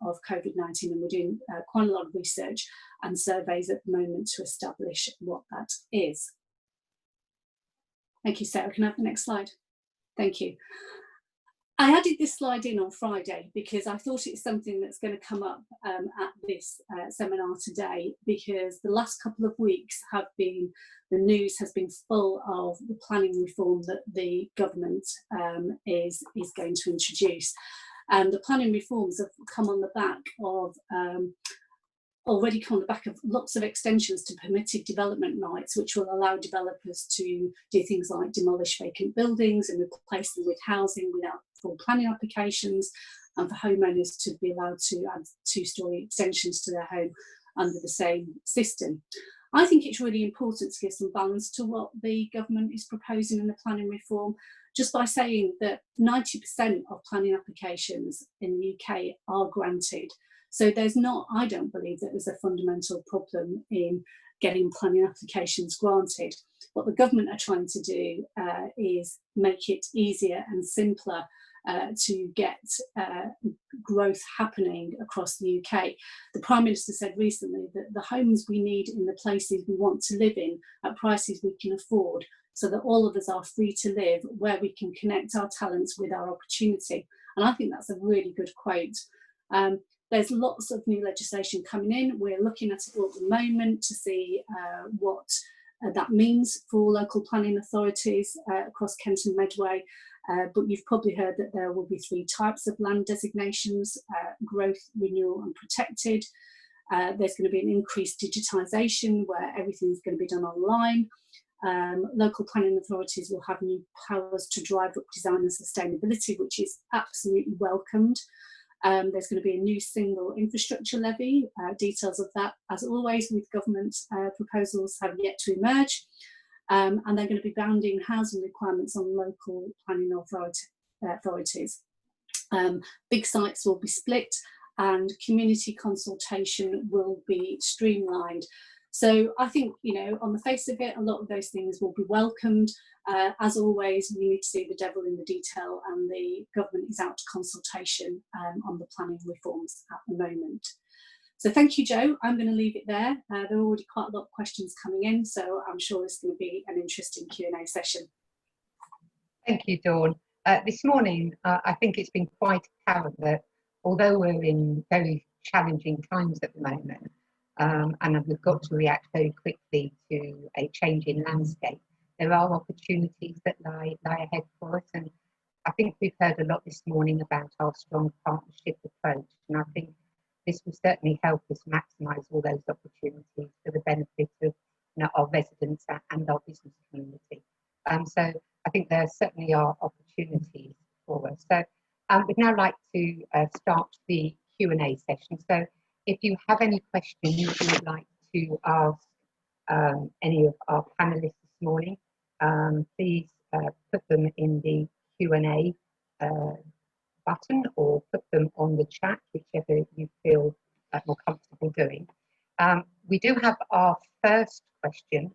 of COVID-19, and we're doing quite a lot of research and surveys at the moment to establish what that is. Thank you, Sarah. Can I have the next slide? Thank you. I added this slide in on Friday because I thought it's something that's going to come up at this seminar today, because the last couple of weeks the news has been full of the planning reform that the government is going to introduce. And the planning reforms have come on the back of lots of extensions to permitted development rights, which will allow developers to do things like demolish vacant buildings and replace them with housing without full planning applications, and for homeowners to be allowed to add two-storey extensions to their home under the same system. I think it's really important to give some balance to what the government is proposing in the planning reform, just by saying that 90% of planning applications in the UK are granted. So I don't believe that there's a fundamental problem in getting planning applications granted. What the government are trying to do is make it easier and simpler to get growth happening across the UK. The Prime Minister said recently that the homes we need in the places we want to live in at prices we can afford, so that all of us are free to live where we can connect our talents with our opportunity. And I think that's a really good quote. There's lots of new legislation coming in. We're looking at it all at the moment to see what that means for local planning authorities across Kent and Medway. But you've probably heard that there will be 3 types of land designations: growth, renewal and protected. There's going to be an increased digitisation where everything's going to be done online. Local planning authorities will have new powers to drive up design and sustainability, which is absolutely welcomed. There's going to be a new single infrastructure levy. Details of that, as always with government proposals, have yet to emerge. And they're going to be bounding housing requirements on local planning authorities. Big sites will be split and community consultation will be streamlined. So I think, on the face of it, a lot of those things will be welcomed. As always, we need to see the devil in the detail, and the government is out to consultation on the planning reforms at the moment. So thank you, Joe. I'm going to leave it there. There are already quite a lot of questions coming in, so I'm sure it's going to be an interesting Q&A session. Thank you, Dawn. This morning, I think it's been quite apparent that although we're in very challenging times at the moment, and we've got to react very quickly to a changing landscape, there are opportunities that lie ahead for us. And I think we've heard a lot this morning about our strong partnership approach, and I think this will certainly help us maximise all those opportunities for the benefit of our residents and our business community. So I think there certainly are opportunities for us. So we'd now like to start the Q&A session. So if you have any questions you would like to ask any of our panellists this morning, please put them in the Q&A button or put them on the chat, whichever you feel more comfortable doing. We do have our first question,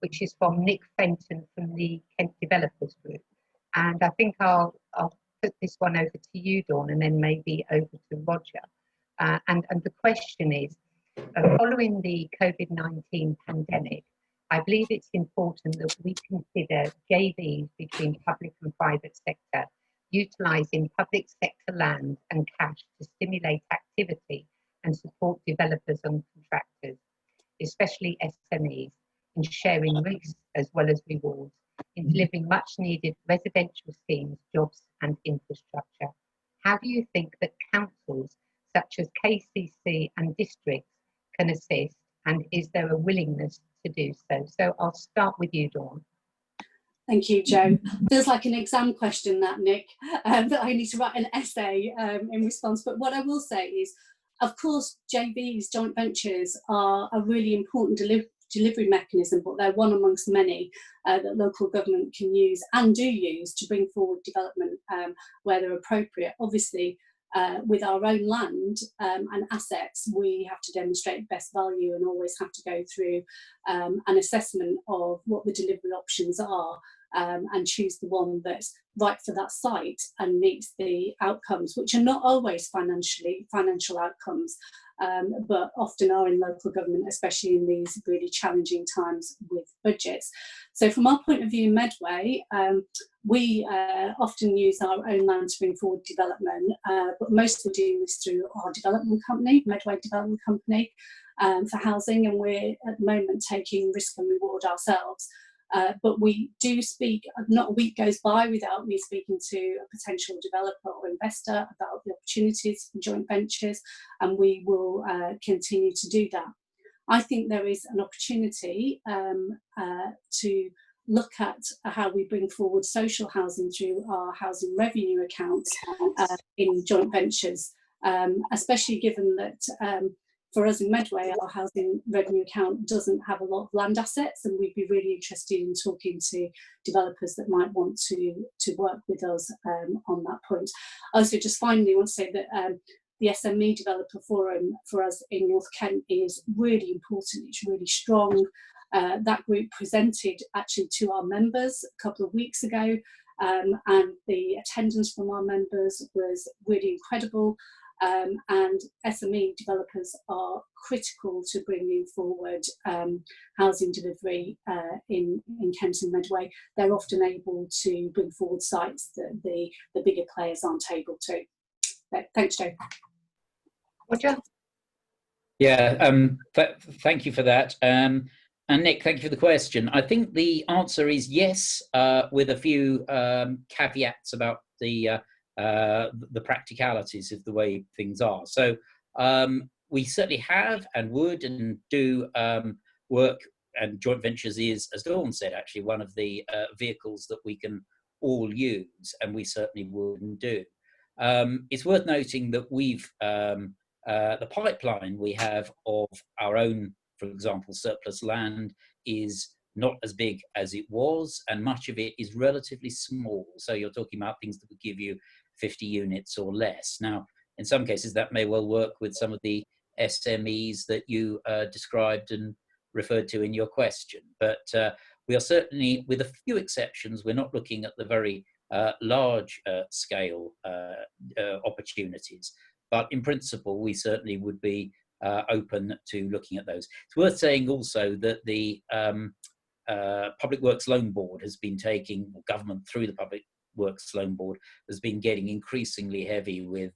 which is from Nick Fenton from the Kent Developers Group. And I think I'll put this one over to you, Dawn, and then maybe over to Roger. And the question is, following the COVID-19 pandemic, I believe it's important that we consider JVs between public and private sector, utilising public sector land and cash to stimulate activity and support developers and contractors, especially SMEs, in sharing risks as well as rewards, in delivering much needed residential schemes, jobs and infrastructure. How do you think that councils such as KCC and districts can assist, and is there a willingness to do so? So I'll start with you, Dawn. Thank you, Joe. Feels like an exam question, that, Nick, that I need to write an essay in response. But what I will say is, of course, JVs, joint ventures, are a really important delivery mechanism, but they're one amongst many that local government can use and do use to bring forward development where they're appropriate. Obviously, with our own land and assets, we have to demonstrate best value and always have to go through an assessment of what the delivery options are and choose the one that's right for that site and meets the outcomes, which are not always financial outcomes, but often are in local government, especially in these really challenging times with budgets. So from our point of view in Medway, we often use our own land to bring forward development, but mostly doing this through our development company, Medway Development Company, for housing, and we're at the moment taking risk and reward ourselves. But we do speak, not a week goes by without me speaking to a potential developer or investor about the opportunities for joint ventures, and we will continue to do that. I think there is an opportunity to look at how we bring forward social housing through our housing revenue accounts in joint ventures, especially given that for us in Medway, our housing revenue account doesn't have a lot of land assets, and we'd be really interested in talking to developers that might want to work with us on that point. Also, just finally, I want to say that the SME Developer Forum for us in North Kent is really important. It's really strong. That group presented actually to our members a couple of weeks ago, and the attendance from our members was really incredible. And SME developers are critical to bringing forward housing delivery in Kent and Medway. They're often able to bring forward sites that the bigger players aren't able to. Thanks, Jo. Roger? Yeah, thank you for that. And Nick, thank you for the question. I think the answer is yes, with a few caveats about the practicalities of the way things are. So we certainly have and would and do work, and joint ventures is, as Dawn said, actually one of the vehicles that we can all use, and we certainly would and do. It's worth noting that we've the pipeline we have of our own, for example, surplus land is not as big as it was, and much of it is relatively small. So you're talking about things that would give you 50 units or less. Now, in some cases, that may well work with some of the SMEs that you described and referred to in your question. But we are certainly, with a few exceptions, we're not looking at the very large scale opportunities. But in principle, we certainly would be open to looking at those. It's worth saying also that the Public Works Loan Board has been taking, or government through the Public Works Loan Board has been getting increasingly heavy with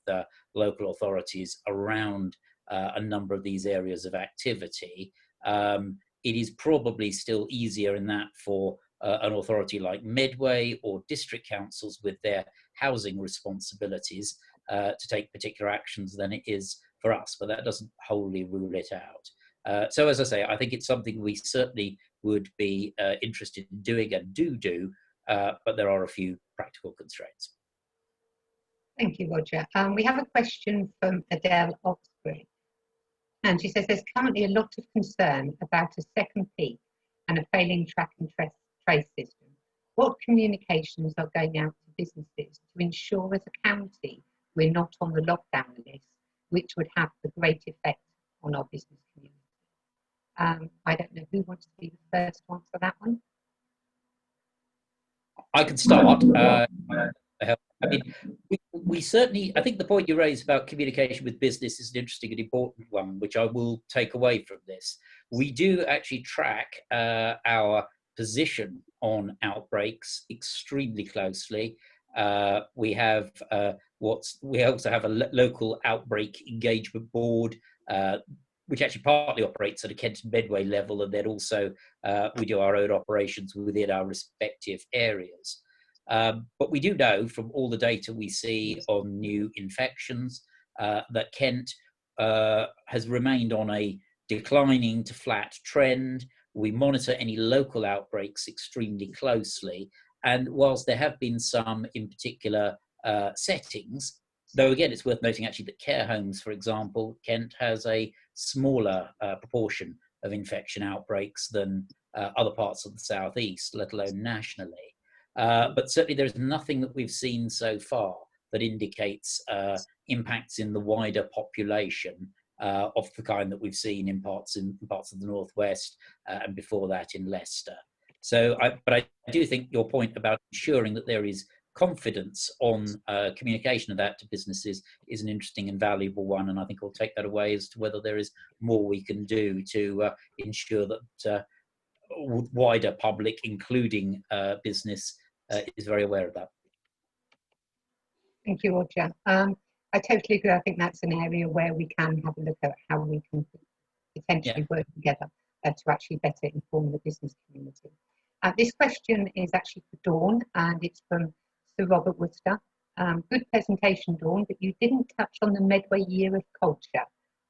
local authorities around a number of these areas of activity. It is probably still easier in that for an authority like Medway or district councils with their housing responsibilities to take particular actions than it is for us, but that doesn't wholly rule it out. So as I say, I think it's something we certainly would be interested in doing and do, but there are a few practical constraints. Thank you, Roger. We have a question from Adele Oxbury, and she says there's currently a lot of concern about a second peak and a failing track and trace system. What communications are going out to businesses to ensure as a county we're not on the lockdown list, which would have a great effect on our business community? I don't know who wants to be the first one for that one. I can start. I mean, we certainly, I think the point you raised about communication with business is an interesting and important one, which I will take away from this. We do actually track our position on outbreaks extremely closely. We have we also have a local outbreak engagement board, which actually partly operates at a Kent and Medway level, and then also we do our own operations within our respective areas. But we do know from all the data we see on new infections that Kent has remained on a declining to flat trend. We monitor any local outbreaks extremely closely. And whilst there have been some in particular settings, though again, it's worth noting actually that care homes, for example, Kent has a smaller proportion of infection outbreaks than other parts of the southeast, let alone nationally. But certainly there's nothing that we've seen so far that indicates impacts in the wider population of the kind that we've seen in parts of the northwest and before that in Leicester. So, but I do think your point about ensuring that there is confidence on communication of that to businesses is an interesting and valuable one, and I think I'll take that away as to whether there is more we can do to ensure that wider public, including business, is very aware of that. Thank you, Roger. I totally agree. I think that's an area where we can have a look at how we can potentially work together to actually better inform the business community. This question is actually for Dawn, and it's from Sir Robert Worcester. Good presentation, Dawn, but you didn't touch on the Medway Year of Culture.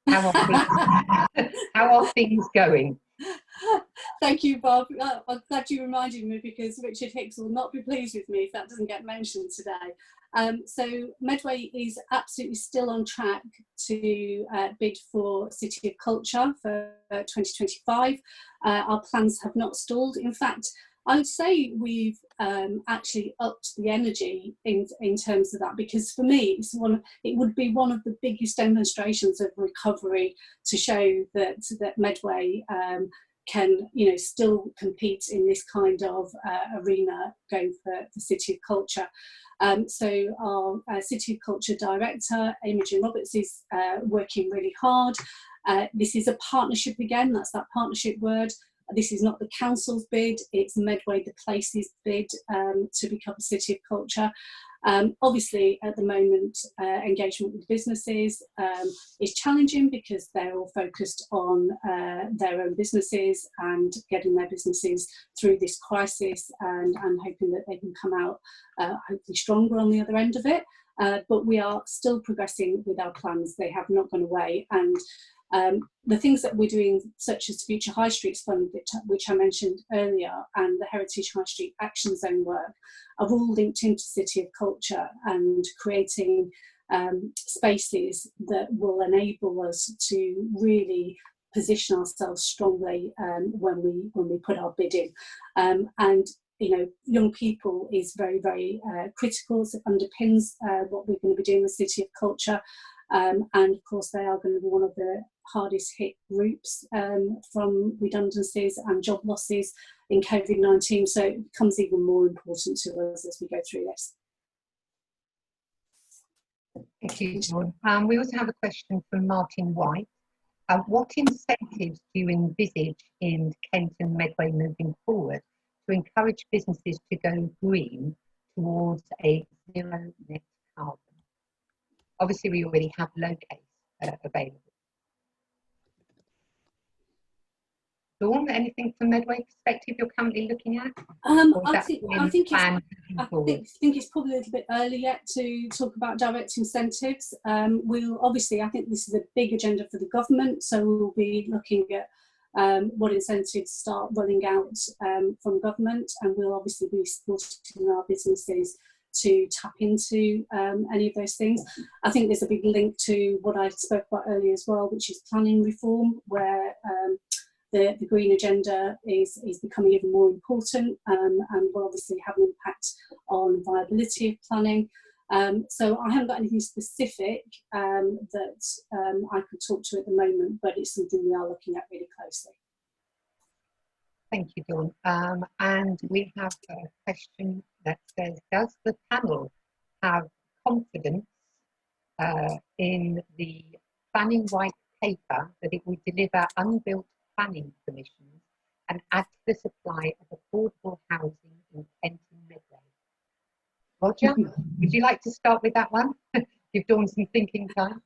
How are things going? Thank you, Bob. I'm glad you reminded me, because Richard Hicks will not be pleased with me if that doesn't get mentioned today. So Medway is absolutely still on track to bid for City of Culture for 2025. Our plans have not stalled. In fact, I would say we've actually upped the energy in terms of that, because for me, it would be one of the biggest demonstrations of recovery to show that Medway can, still compete in this kind of arena going for the City of Culture. So our City of Culture Director, Imogen Roberts, is working really hard. This is a partnership again, that's that partnership word. This is not the council's bid, it's Medway, the place's bid to become a City of Culture. Obviously, at the moment, engagement with businesses is challenging because they're all focused on their own businesses and getting their businesses through this crisis, and hoping that they can come out hopefully stronger on the other end of it. But we are still progressing with our plans. They have not gone away. And the things that we're doing, such as Future High Streets Fund, which I mentioned earlier, and the Heritage High Street Action Zone work, are all linked into City of Culture and creating spaces that will enable us to really position ourselves strongly when we put our bid in. And young people is very, very critical. It underpins what we're going to be doing with City of Culture. And of course, they are going to be one of the hardest hit groups from redundancies and job losses in COVID-19. So it becomes even more important to us as we go through this. Thank you, Dawn. We also have a question from Martin White. What incentives do you envisage in Kent and Medway moving forward to encourage businesses to go green towards a zero net carbon? Obviously, we already have locate available. Dawn, anything from Medway perspective you're currently looking at? I think it's probably a little bit early yet to talk about direct incentives. We'll obviously, I think this is a big agenda for the government, so we'll be looking at what incentives start rolling out from government, and we'll obviously be supporting our businesses to tap into any of those things. I think there's a big link to what I spoke about earlier as well, which is planning reform, where the green agenda is becoming even more important and will obviously have an impact on viability of planning. So I haven't got anything specific that I could talk to at the moment, but it's something we are looking at really closely. Thank you, Dawn. And we have a question that says, does the panel have confidence in the planning white paper that it will deliver unbuilt planning permissions and add to the supply of affordable housing in Kent and Medway? Roger, would you like to start with that one? Give Dawn some thinking time.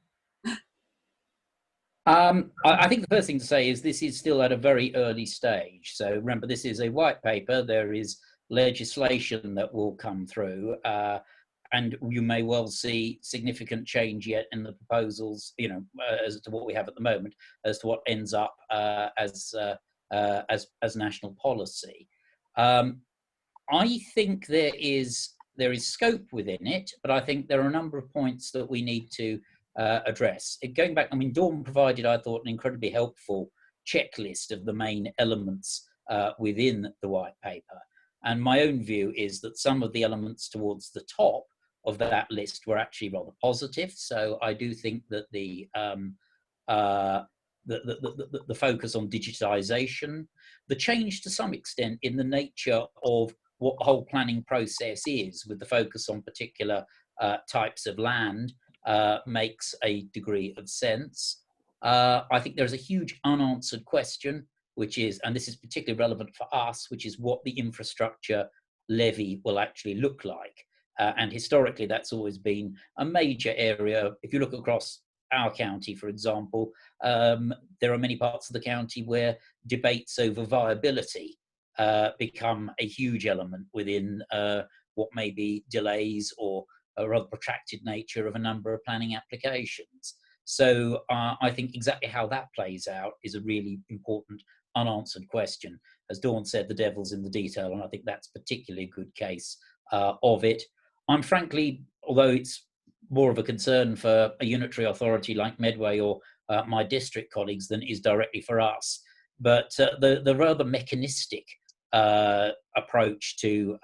I think the first thing to say is this is still at a very early stage. So remember, this is a white paper. There is legislation that will come through, and you may well see significant change yet in the proposals, as to what we have at the moment, as to what ends up as national policy. I think there is scope within it, but I think there are a number of points that we need to address. Going back, Dawn provided, I thought, an incredibly helpful checklist of the main elements within the white paper. And my own view is that some of the elements towards the top of that list were actually rather positive. So I do think that the focus on digitization, the change to some extent in the nature of what the whole planning process is, with the focus on particular types of land, makes a degree of sense. I think there's a huge unanswered question, which is, and this is particularly relevant for us, which is what the infrastructure levy will actually look like. And historically, that's always been a major area. If you look across our county, for example, there are many parts of the county where debates over viability become a huge element within what may be delays or a rather protracted nature of a number of planning applications. So I think exactly how that plays out is a really important unanswered question. As Dawn said, the devil's in the detail, and I think that's particularly a good case of it. I'm frankly, although it's more of a concern for a unitary authority like Medway or my district colleagues than is directly for us, but the rather mechanistic approach to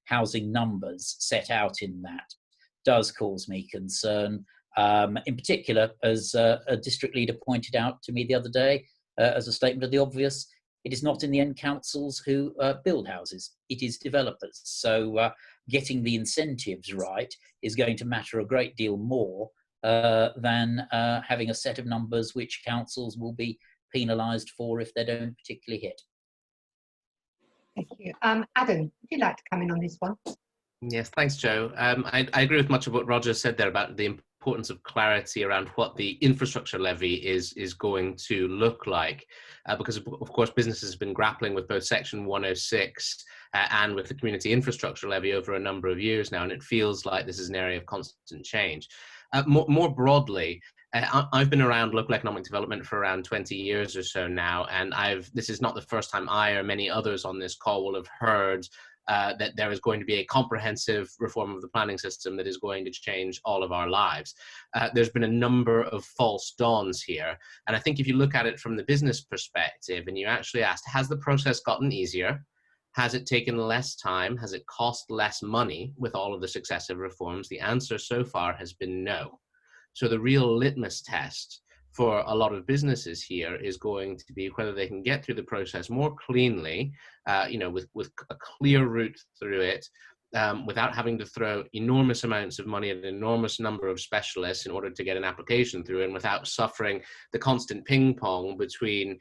housing numbers set out in that does cause me concern. In particular, as a district leader pointed out to me the other day, as a statement of the obvious, it is not in the end councils who build houses, it is developers. So getting the incentives right is going to matter a great deal more than having a set of numbers which councils will be penalised for if they don't particularly hit. Thank you. Adam, would you like to come in on this one? Yes, thanks, Joe. I agree with much of what Roger said there about the importance of clarity around what the infrastructure levy is going to look like, because of course businesses have been grappling with both Section 106 and with the community infrastructure levy over a number of years now, and it feels like this is an area of constant change. More broadly, I've been around local economic development for around 20 years or so now, and this is not the first time I or many others on this call will have heard that there is going to be a comprehensive reform of the planning system that is going to change all of our lives. There's been a number of false dawns here. And I think if you look at it from the business perspective and you actually asked, has the process gotten easier? Has it taken less time? Has it cost less money with all of the successive reforms? The answer so far has been no. So the real litmus test for a lot of businesses here is going to be whether they can get through the process more cleanly, with a clear route through it, without having to throw enormous amounts of money at an enormous number of specialists in order to get an application through, and without suffering the constant ping pong between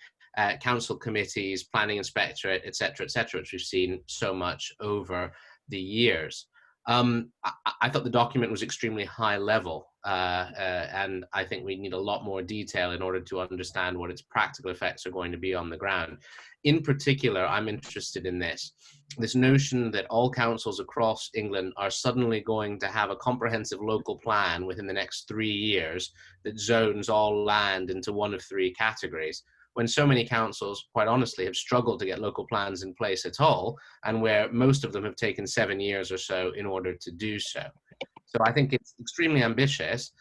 council committees, planning inspectorate, et cetera, which we've seen so much over the years. I thought the document was extremely high level, and I think we need a lot more detail in order to understand what its practical effects are going to be on the ground. In particular, I'm interested in this notion that all councils across England are suddenly going to have a comprehensive local plan within the next 3 years that zones all land into one of three categories, when so many councils, quite honestly, have struggled to get local plans in place at all, and where most of them have taken 7 years or so in order to do so. So I think it's extremely ambitious.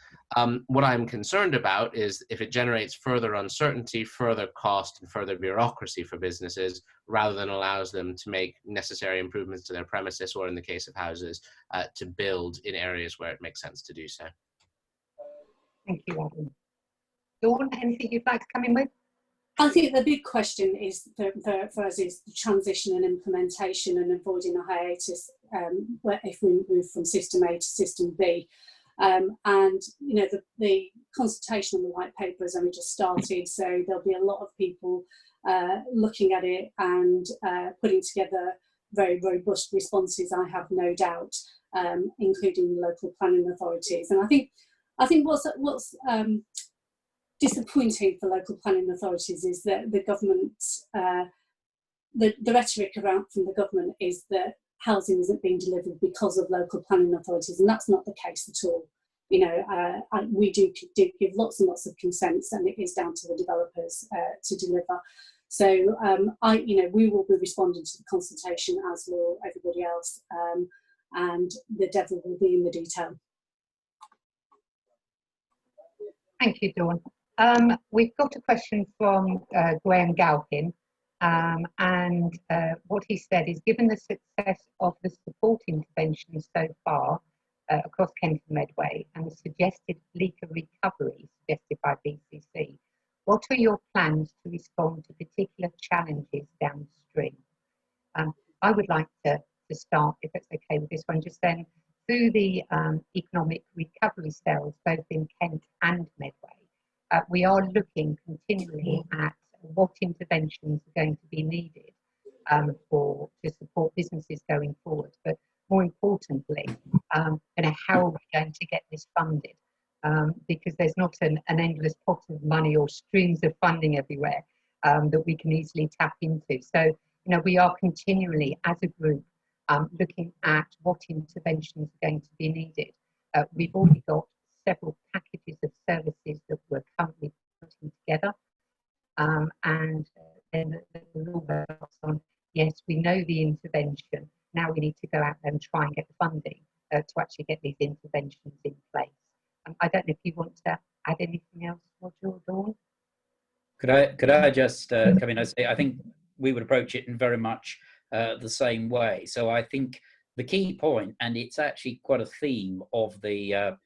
What I'm concerned about is if it generates further uncertainty, further cost, and further bureaucracy for businesses, rather than allows them to make necessary improvements to their premises, or in the case of houses, to build in areas where it makes sense to do so. Thank you, Adam. Dawn, anything you'd like to come in with? I think the big question is for us is the transition and implementation and avoiding a hiatus if we move from system A to system B. And the consultation on the white paper has only just started, so there'll be a lot of people looking at it and putting together very robust responses, I have no doubt, including local planning authorities. And I think what's disappointing for local planning authorities is that the government, the rhetoric around from the government is that housing isn't being delivered because of local planning authorities, and that's not the case at all. We do give lots and lots of consents, and it is down to the developers to deliver. So we will be responding to the consultation, as will everybody else, and the devil will be in the detail. Thank you, Dawn. We've got a question from Graham Galpin, and what he said is, given the success of the support interventions so far across Kent and Medway and the suggested leaker recovery suggested by BCC, what are your plans to respond to particular challenges downstream? I would like to start, if it's okay with this one, just then, through the economic recovery cells, both in Kent and Medway, we are looking continually at what interventions are going to be needed to support businesses going forward, but more importantly, how are we going to get this funded? Because there's not an endless pot of money or streams of funding everywhere that we can easily tap into. So, we are continually, as a group, looking at what interventions are going to be needed. We've already got several packages of services that we're currently putting together, and then the law works on, yes, we know the intervention, now we need to go out there and try and get the funding to actually get these interventions in place. I don't know if you want to add anything else, Roger or Dawn? Could I just come in and say, I think we would approach it in very much the same way. So I think the key point, and it's actually quite a theme of the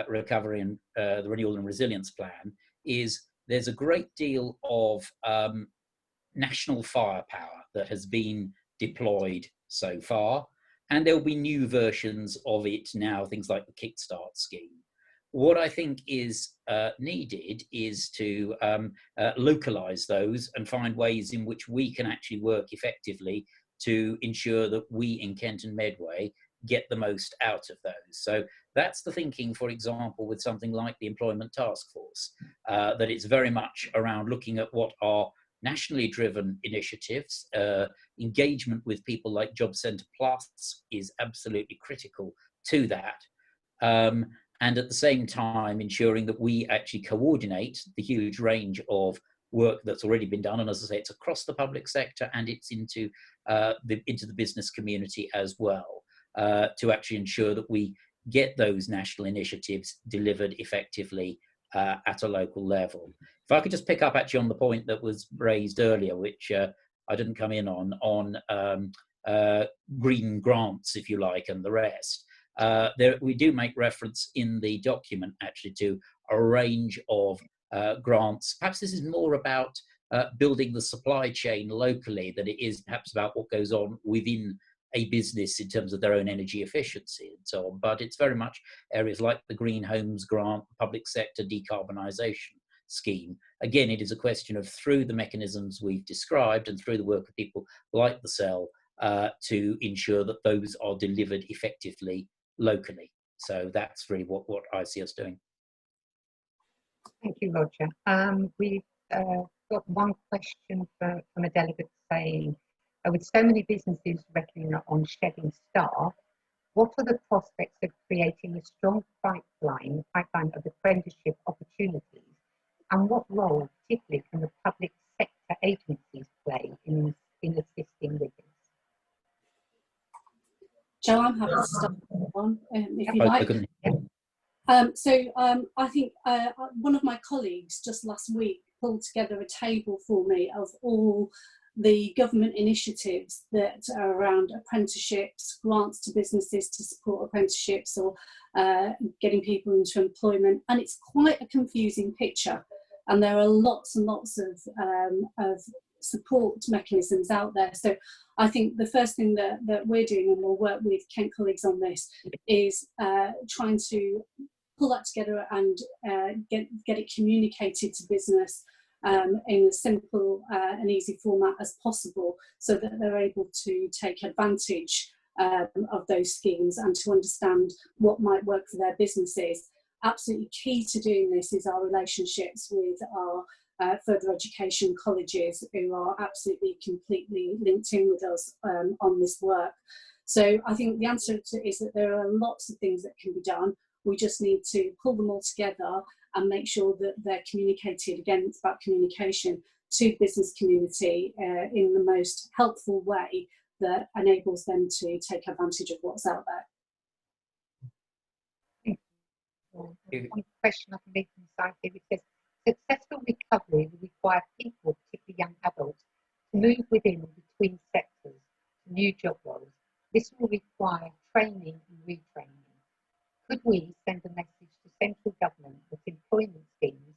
recovery and the Renewal and Resilience plan, is there's a great deal of national firepower that has been deployed so far, and there'll be new versions of it now, things like the Kickstart scheme. What I think is needed is to localize those and find ways in which we can actually work effectively to ensure that we in Kent and Medway get the most out of those. So that's the thinking, for example, with something like the Employment Task Force, that it's very much around looking at what are nationally driven initiatives. Engagement with people like Job Centre Plus is absolutely critical to that. And at the same time, ensuring that we actually coordinate the huge range of work that's already been done. And as I say, it's across the public sector and it's into the business community as well, to actually ensure that we get those national initiatives delivered effectively at a local level. If I could just pick up actually on the point that was raised earlier, which I didn't come in on green grants, if you like, and the rest. We do make reference in the document actually to a range of grants. Perhaps this is more about building the supply chain locally than it is perhaps about what goes on within a business in terms of their own energy efficiency and so on. But it's very much areas like the Green Homes Grant, public sector decarbonisation scheme. Again, it is a question of, through the mechanisms we've described and through the work of people like the Cell, to ensure that those are delivered effectively locally. So that's really what I see us doing. Thank you, Roger. We've got one question from a delegate saying, with so many businesses reckoning on shedding staff, what are the prospects of creating a strong pipeline of apprenticeship opportunities, and what role particularly can the public sector agencies play in assisting with this? Jo, I'm happy to start on if you like. I think one of my colleagues just last week pulled together a table for me of all the government initiatives that are around apprenticeships, grants to businesses to support apprenticeships, or getting people into employment, and it's quite a confusing picture. And there are lots and lots of support mechanisms out there. So I think the first thing that we're doing, and we'll work with Kent colleagues on this, is trying to pull that together and get it communicated to business in a simple and easy format as possible, so that they're able to take advantage of those schemes and to understand what might work for their businesses. Absolutely key to doing this is our relationships with our further education colleges, who are absolutely completely linked in with us on this work. So I think the answer is that there are lots of things that can be done. We just need to pull them all together and make sure that they're communicated. Again, it's about communication to the business community in the most helpful way that enables them to take advantage of what's out there. One question I can read from the side here, which says, Successful recovery will require people, particularly young adults, to move within and between sectors to new job roles. This will require training and retraining. Could we send a message to central government that employment schemes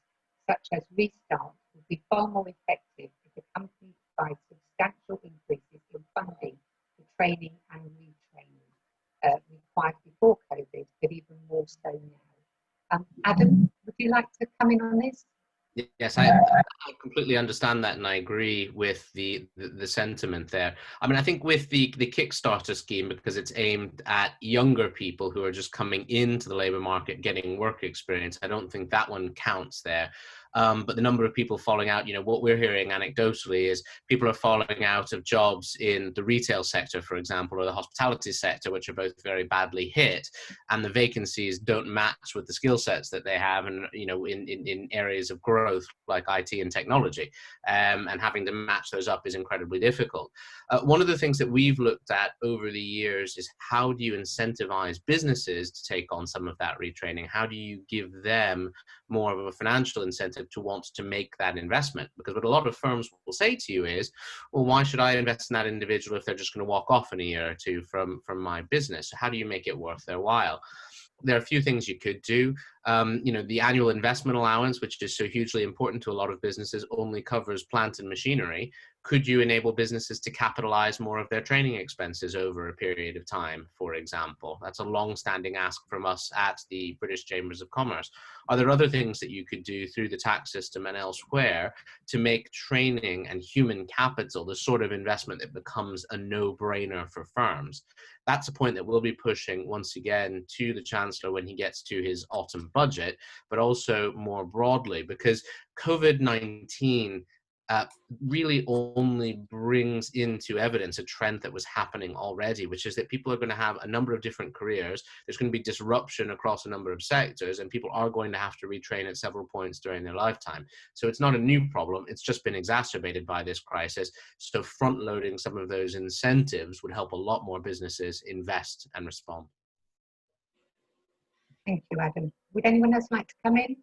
such as Restart would be far more effective if the company provides substantial increases in funding for training and retraining required before COVID, but even more so now? Adam, would you like to come in on this? Yes, I completely understand that, and I agree with the sentiment there. I mean, I think with the Kickstarter scheme, because it's aimed at younger people who are just coming into the labour market, getting work experience, I don't think that one counts there. But the number of people falling out, what we're hearing anecdotally is people are falling out of jobs in the retail sector, for example, or the hospitality sector, which are both very badly hit, and the vacancies don't match with the skill sets that they have, and in areas of growth like IT and technology, and having to match those up is incredibly difficult. One of the things that we've looked at over the years is how do you incentivize businesses to take on some of that retraining? How do you give them more of a financial incentive to want to make that investment? Because what a lot of firms will say to you is, well, why should I invest in that individual if they're just going to walk off in a year or two from my business? So how do you make it worth their while? There are a few things you could do. The annual investment allowance, which is so hugely important to a lot of businesses, only covers plant and machinery. Could you enable businesses to capitalize more of their training expenses over a period of time, for example? That's a long-standing ask from us at the British Chambers of Commerce. Are there other things that you could do through the tax system and elsewhere to make training and human capital the sort of investment that becomes a no-brainer for firms? That's a point that we'll be pushing once again to the Chancellor when he gets to his autumn budget, but also more broadly, because COVID-19 really only brings into evidence a trend that was happening already, which is that people are going to have a number of different careers. There's going to be disruption across a number of sectors, and people are going to have to retrain at several points during their lifetime. So it's not a new problem. It's just been exacerbated by this crisis. So front loading some of those incentives would help a lot more businesses invest and respond. Thank you, Adam. Would anyone else like to come in?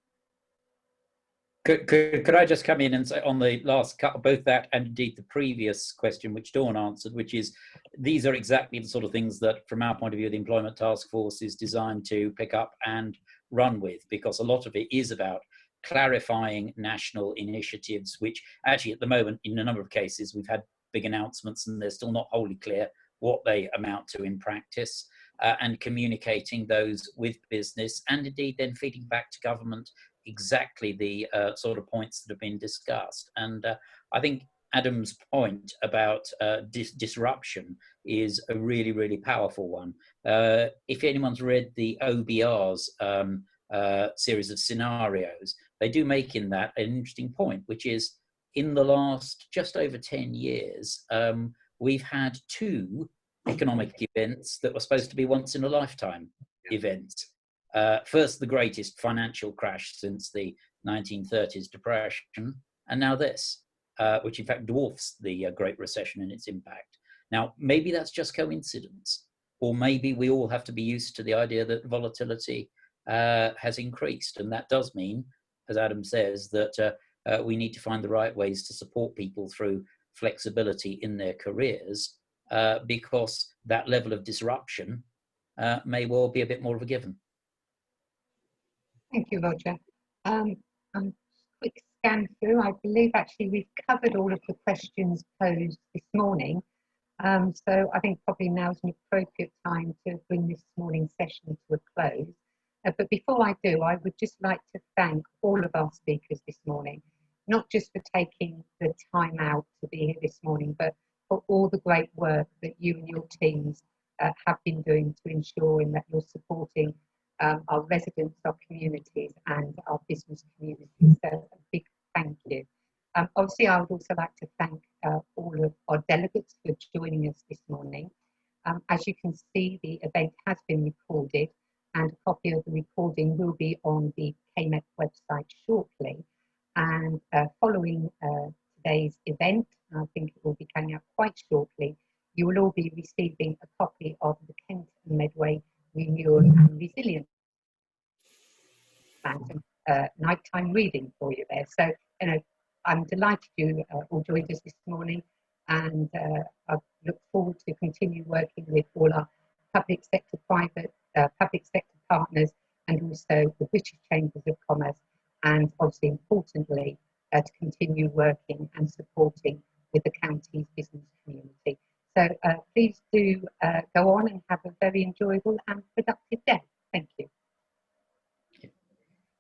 Could I just come in and say on the last cut, both that and indeed the previous question, which Dawn answered, which is these are exactly the sort of things that, from our point of view, the Employment Task Force is designed to pick up and run with, because a lot of it is about clarifying national initiatives, which actually at the moment, in a number of cases, we've had big announcements and they're still not wholly clear what they amount to in practice, and communicating those with business, and indeed then feeding back to government exactly the sort of points that have been discussed. And I think Adam's point about disruption is a really, really powerful one. If anyone's read the OBR's series of scenarios, they do make in that an interesting point, which is in the last just over 10 years, we've had two economic events that were supposed to be once in a lifetime events. First, the greatest financial crash since the 1930s depression, and now this, which in fact dwarfs the Great Recession in its impact. Now, maybe that's just coincidence, or maybe we all have to be used to the idea that volatility has increased, and that does mean, as Adam says, that we need to find the right ways to support people through flexibility in their careers, because that level of disruption may well be a bit more of a given. Thank you, Roger. Quick scan through. I believe actually we've covered all of the questions posed this morning. So I think probably now is an appropriate time to bring this morning's session to a close. But before I do, I would just like to thank all of our speakers this morning, not just for taking the time out to be here this morning, but for all the great work that you and your teams have been doing to ensuring that you're supporting our residents, our communities, and our business communities. So a big thank you. Obviously, I would also like to thank all of our delegates for joining us this morning. As you can see, the event has been recorded, and a copy of the recording will be on the KMET website shortly. And following today's event, I think it will be coming out quite shortly, you will all be receiving a copy of the Kent and Medway Renewal and Resilience Plan. nighttime reading for you there. So, I'm delighted you all joined us this morning, and I look forward to continue working with all our public sector, public sector partners, and also the British Chambers of Commerce, and obviously importantly, to continue working and supporting with the county's business community. So please do go on and have a very enjoyable and productive day.